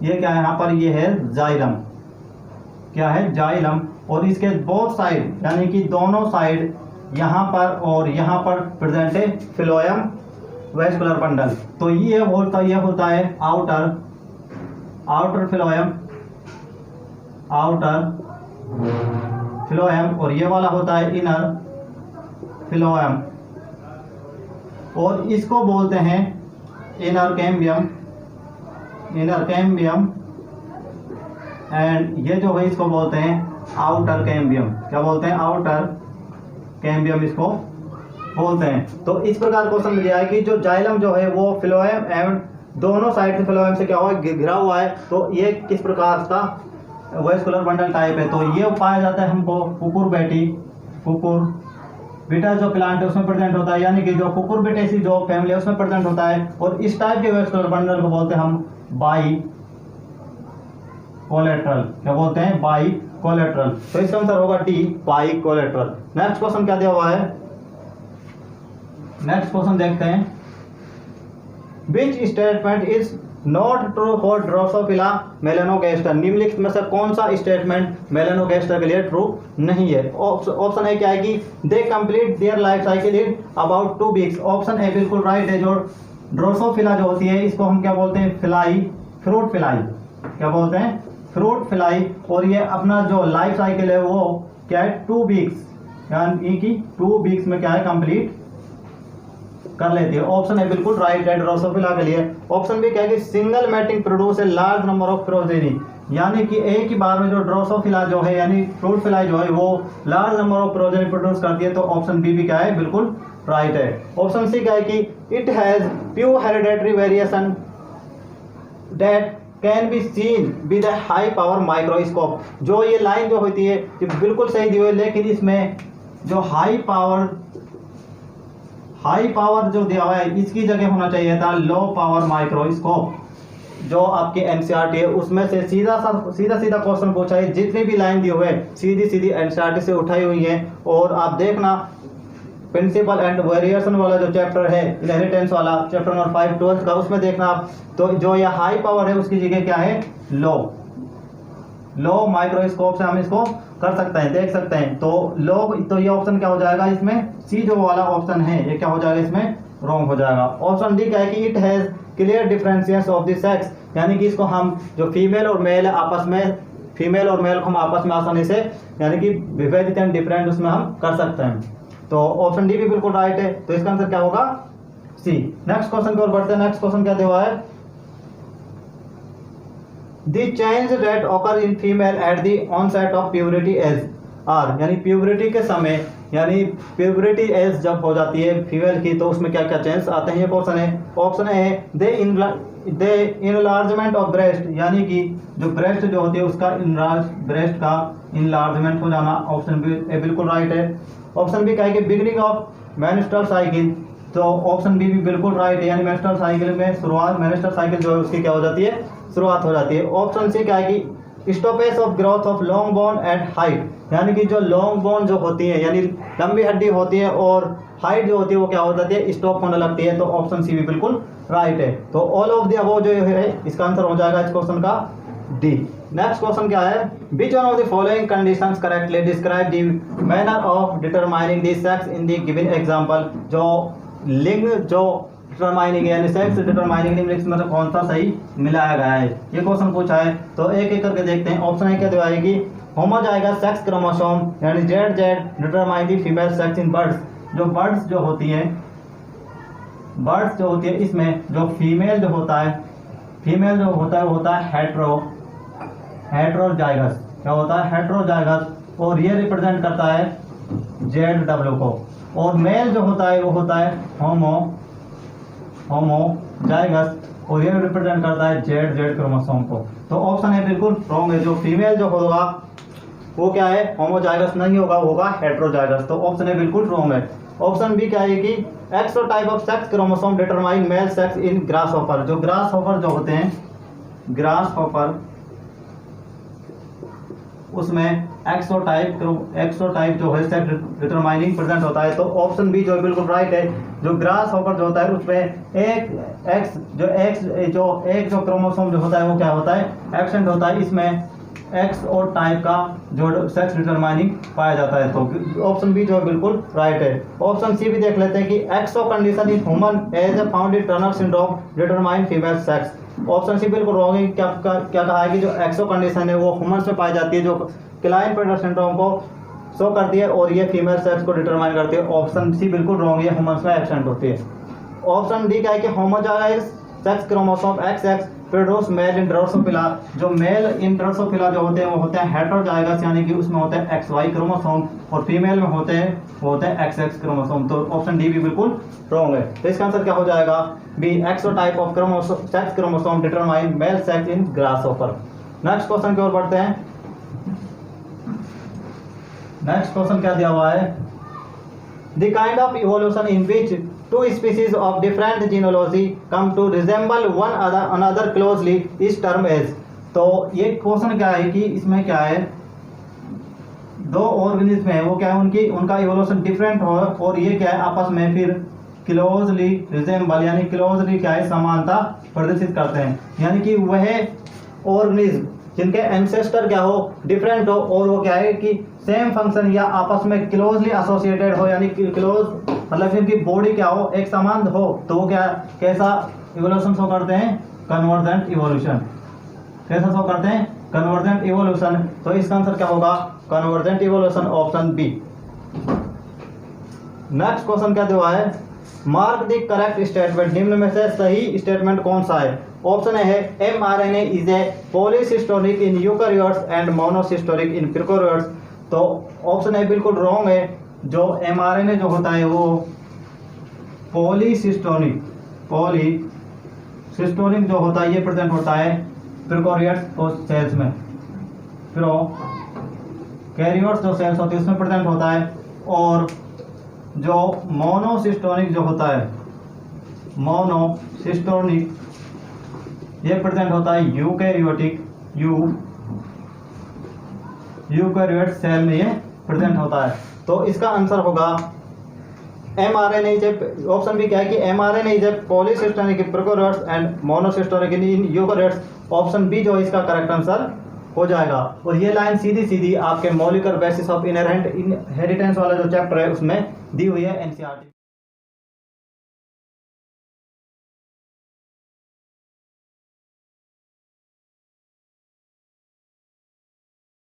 ये क्या है यहाँ पर, ये है जाइलम, क्या है जाइलम, और इसके बोथ साइड यानी कि दोनों साइड यहाँ पर और यहाँ पर प्रेजेंट है फिलोएम वेस्कुलर बंडल। तो ये होता है आउटर फिलोएम और ये वाला होता है इनर फिलोएम, और इसको बोलते हैं इनर कैम्बियम, एंड ये जो है इसको बोलते हैं आउटर कैम्बियम। क्या बोलते हैं? आउटर कैम्बियम इसको बोलते हैं। तो इस प्रकार क्वेश्चन मिल गया है कि जो जाइलम जो है वो फिलोएम एंड दोनों साइड से फिलोएम से क्या हुआ घिरा हुआ है, तो ये किस प्रकार का वेस्कुलर बंडल टाइप है। तो ये पाया जाता है हमको कुकुरबिटा जो प्लांट है उसमें प्रेजेंट होता है, यानी कि जो कुकुरबिटेसी जो फैमिली है उसमें प्रेजेंट होता है, और इस टाइप के वेस्कुलर बंडल को बोलते हैं हम बाई कोलेट्रल। क्या बोलते हैं? By collateral. तो इसका आंसर होगा D, by collateral. Next question क्या दिया हुआ है, नेक्स्ट क्वेश्चन देखते हैं। Which statement is not true for Drosophila melanogaster. निम्नलिखित में से कौन सा स्टेटमेंट मेलानोगास्टर के लिए ट्रू नहीं है? ऑप्शन ए क्या है कि they complete their life cycle in about 2 weeks. Option A बिल्कुल राइट है। जो ड्रोसोफिला जो होती है इसको हम क्या बोलते हैं? Fruit fly. क्या बोलते हैं? Fruit fly. और ये अपना जो लाइफ साइकिल है वो क्या है? 2 वीक्स, यानी कि 2 वीक्स में क्या है कंप्लीट कर लेती है। ऑप्शन है बिल्कुल राइट है ड्रोसोफिला के लिए। ऑप्शन बी क्या है कि single mating produce a large number of progeny, यानी कि एक ही बार में जो ड्रोसोफिला जो है यानी फ्रूट फ्लाई जो है वो large number of progeny produce करती है। तो ऑप्शन बी भी क्या है? बिल्कुल राइट है। ऑप्शन सी क्या है कि it has pure hereditary variation that can be seen with a high power microscope. जो ये लाइन जो होती है ये बिल्कुल सही दी हुई है, लेकिन इसमें जो हाई पावर जो दिया हुआ है इसकी जगह होना चाहिए था लो पावर माइक्रोस्कोप। जो आपके एनसीईआरटी है उसमें से सीधा क्वेश्चन पूछा है। जितनी भी लाइन दी हुई है सीधी एनसीईआरटी से उठाई हुई है। और आप देखना प्रिंसिपल एंड वेरिएशन वाला जो चैप्टर है इनहेरिटेंस वाला चैप्टर नंबर 5 12th का, उसमें देखना आप तो जो ये हाई पावर है उसकी जगह क्या है? लो माइक्रोस्कोप से हम इसको कर सकते हैं, देख सकते हैं। तो ये ऑप्शन क्या हो जाएगा इसमें? सी जो वाला ऑप्शन है ये क्या हो जाएगा इसमें? रॉन्ग हो जाएगा। ऑप्शन डी क्या है कि it has clear differentiation of the sex, यानी कि इसको हम जो फीमेल और मेल को हम आपस में आसानी से यानी कि विभेदित एंड डिफरेंट उसमें हम कर सकते हैं। तो ऑप्शन डी भी बिल्कुल राइट है। तो इसका आंसर क्या होगा? सी। नेक्स्ट क्वेश्चन की ओर बढ़ते हैं। नेक्स्ट क्वेश्चन क्या दिया हुआ है? The change that occur in female at the onset of puberty age are, यानी प्यूबरिटी के समय यानी प्यूबरिटी एज जब हो जाती है फीमेल की तो उसमें क्या क्या चेंज आते हैं? ये क्वेश्चन है। Option A they enlargement of breast, यानी कि जो ब्रेस्ट जो होती है उसका ब्रेस्ट का इनलार्जमेंट हो जाना। ऑप्शन बी ए बिल्कुल राइट है। ऑप्शन बी क्या है कि बिगिनिंग ऑफ मेंस्ट्रुअल साइकिल, तो ऑप्शन बी भी बिल्कुल राइट है, यानी मेंस्ट्रुअल साइकिल में शुरुआत मेंस्ट्रुअल साइकिल जो है उसकी क्या हो जाती है? शुरुआत हो जाती है। ऑप्शन सी क्या है कि stoppage of growth of long bone at height, यानी कि जो लॉन्ग बोन जो होती है यानी लंबी हड्डी होती है और हाइट जो होती है वो क्या हो जाती है? स्टॉप होने लगती है। तो ऑप्शन सी भी बिल्कुल राइट है। तो ऑल ऑफ द अबव जो है इसका आंसर हो जाएगा इस क्वेश्चन का डी। नेक्स्ट क्वेश्चन क्या है? Which one of the following conditions correctly describe the manner of determining the sex in the given example. जो लिंग जो डिटरमाइनिंग यानी सेक्स डिटरमाइनिंग निम्नलिखित में से कौन सा सही मिलाया गया है? ये क्वेश्चन पूछा है। तो एक एक करके देखते हैं। ऑप्शन ए क्या दिया है कि होमोजाइगस सेक्स क्रोमोसोम यानी Z determine the female sex in birds. जो बर्ड्स जो होती है इसमें जो फीमेल जो होता है वो होता है हेट्रोजाइगस। क्या होता है? हेट्रोजाइगस। और ये रिप्रेजेंट करता है ZW को। और मेल जो होता है वो होता है होमोजाइगस, और ये रिप्रेजेंट करता है ZZ क्रोमोसोम को। तो ऑप्शन है बिल्कुल रॉन्ग है। जो फीमेल जो होगा वो क्या है, होमोजाइगस नहीं होगा, होगा हेटेरोजाइगस। तो ऑप्शन है बिल्कुल रॉन्ग है। ऑप्शन बी क्या है कि XO type of sex chromosome determine male sex in grasshopper. जो ग्रासहॉपर जो होते हैं, ग्रासहॉपर उसमें एक्सोटाइप जो है सेक्स डिटरमाइनिंग प्रेजेंट होता है। तो ऑप्शन बी जो बिल्कुल राइट है। जो ग्रासहॉपर जो होता है उसमें एक जो क्रोमोसोम जो होता है वो क्या होता है, एब्सेंट होता है। इसमें एक्स और टाइप का जो सेक्स डिटरमाइनिंग पाया जाता है। तो ऑप्शन बी जो है बिल्कुल राइट है। ऑप्शन सी भी देख लेते हैं कि XO condition in human as a found in Turner syndrome determine female sex. Option C बिल्कुल रॉन्ग है। क्या कहा है कि जो एक्सो कंडीशन है वो ह्यूमन्स में पाई जाती है, जो क्लाइनफेल्टर सिंड्रोम को शो करती है, और ये फीमेल सेक्स को डिटरमाइन करती है। ऑप्शन सी बिल्कुल रॉन्ग है, ह्यूमन्स में एब्सेंट होती है। ऑप्शन डी क्या है कि homozygous sex chromosome XX produce mail इन ड्रोसोफिला। जो मेल इन ड्रोसोफिला जो होते हैं वो होते हैं हेटेरोजाइगस, यानी कि उसमें होते हैं XY क्रोमोसोम, और फीमेल में होते हैं XX क्रोमोसोम। तो ऑप्शन डी भी बिल्कुल रॉन्ग है। तो इसका आंसर क्या हो जाएगा, B XO type of chromosome sex chromosome determine male sex in grasshopper. Next question की ओर बढ़ते हैं। नेक्स्ट क्वेश्चन क्या दिया हुआ है, the kind of evolution in which two species of different genealogy come to resemble one another closely is termed as। तो ये क्वेश्चन क्या है कि इसमें क्या है, दो ऑर्गेनिज्म है वो क्या है, उनका इवोल्यूशन डिफरेंट हो, और ये क्या है आपस में फिर क्लोजली रिजेंबल, यानी क्लोजली क्या है समानता प्रदर्शित करते हैं। यानी कि वह ऑर्गेनिज्म जिनके एंसेस्टर क्या हो, डिफरेंट हो, और वो क्या है कि सेम फंक्शन या आपस में क्लोजली एसोसिएटेड हो, यानी क्लोज मतलब इनकी बॉडी क्या हो, एक समान हो, तो वो क्या कैसा इवोल्यूशन शो करते हैं, कन्वर्जेंट इवोल्यूशन। कैसा शो करते हैं, कन्वर्जेंट इवोल्यूशन। तो इसका आंसर क्या होगा, convergent evolution, option B. Next question क्या दिया है, मार्क द करेक्ट स्टेटमेंट। निम्न में से सही स्टेटमेंट कौन सा है। ऑप्शन है mRNA is a polycistronic in eukaryotes and monocistronic in prokaryotes. तो ऑप्शन है बिल्कुल रॉन्ग है। जो mRNA जो होता है वो पॉलीसिस्टोनिक जो होता है ये प्रेजेंट होता है प्रोकैरियोट्स और सेल्स में, प्रोकैरियोट्स जो सेल्स होती है उसमें प्रेजेंट होता है। और जो मोनोसिस्टोनिक जो होता है, मोनोसिस्टोनिक ये प्रेजेंट होता है यूकैरियोट सेल में ये प्रेजेंट होता है। तो इसका आंसर होगा mRNA is a, option B क्या है कि mRNA is a polycistronic in prokaryotes and monocistronic in eukaryotes. Option B जो इसका करेक्ट आंसर हो जाएगा। और ये लाइन सीधी सीधी आपके molecular basis of inherent inheritance वाला जो चैप्टर है उसमें दी हुई है NCERT।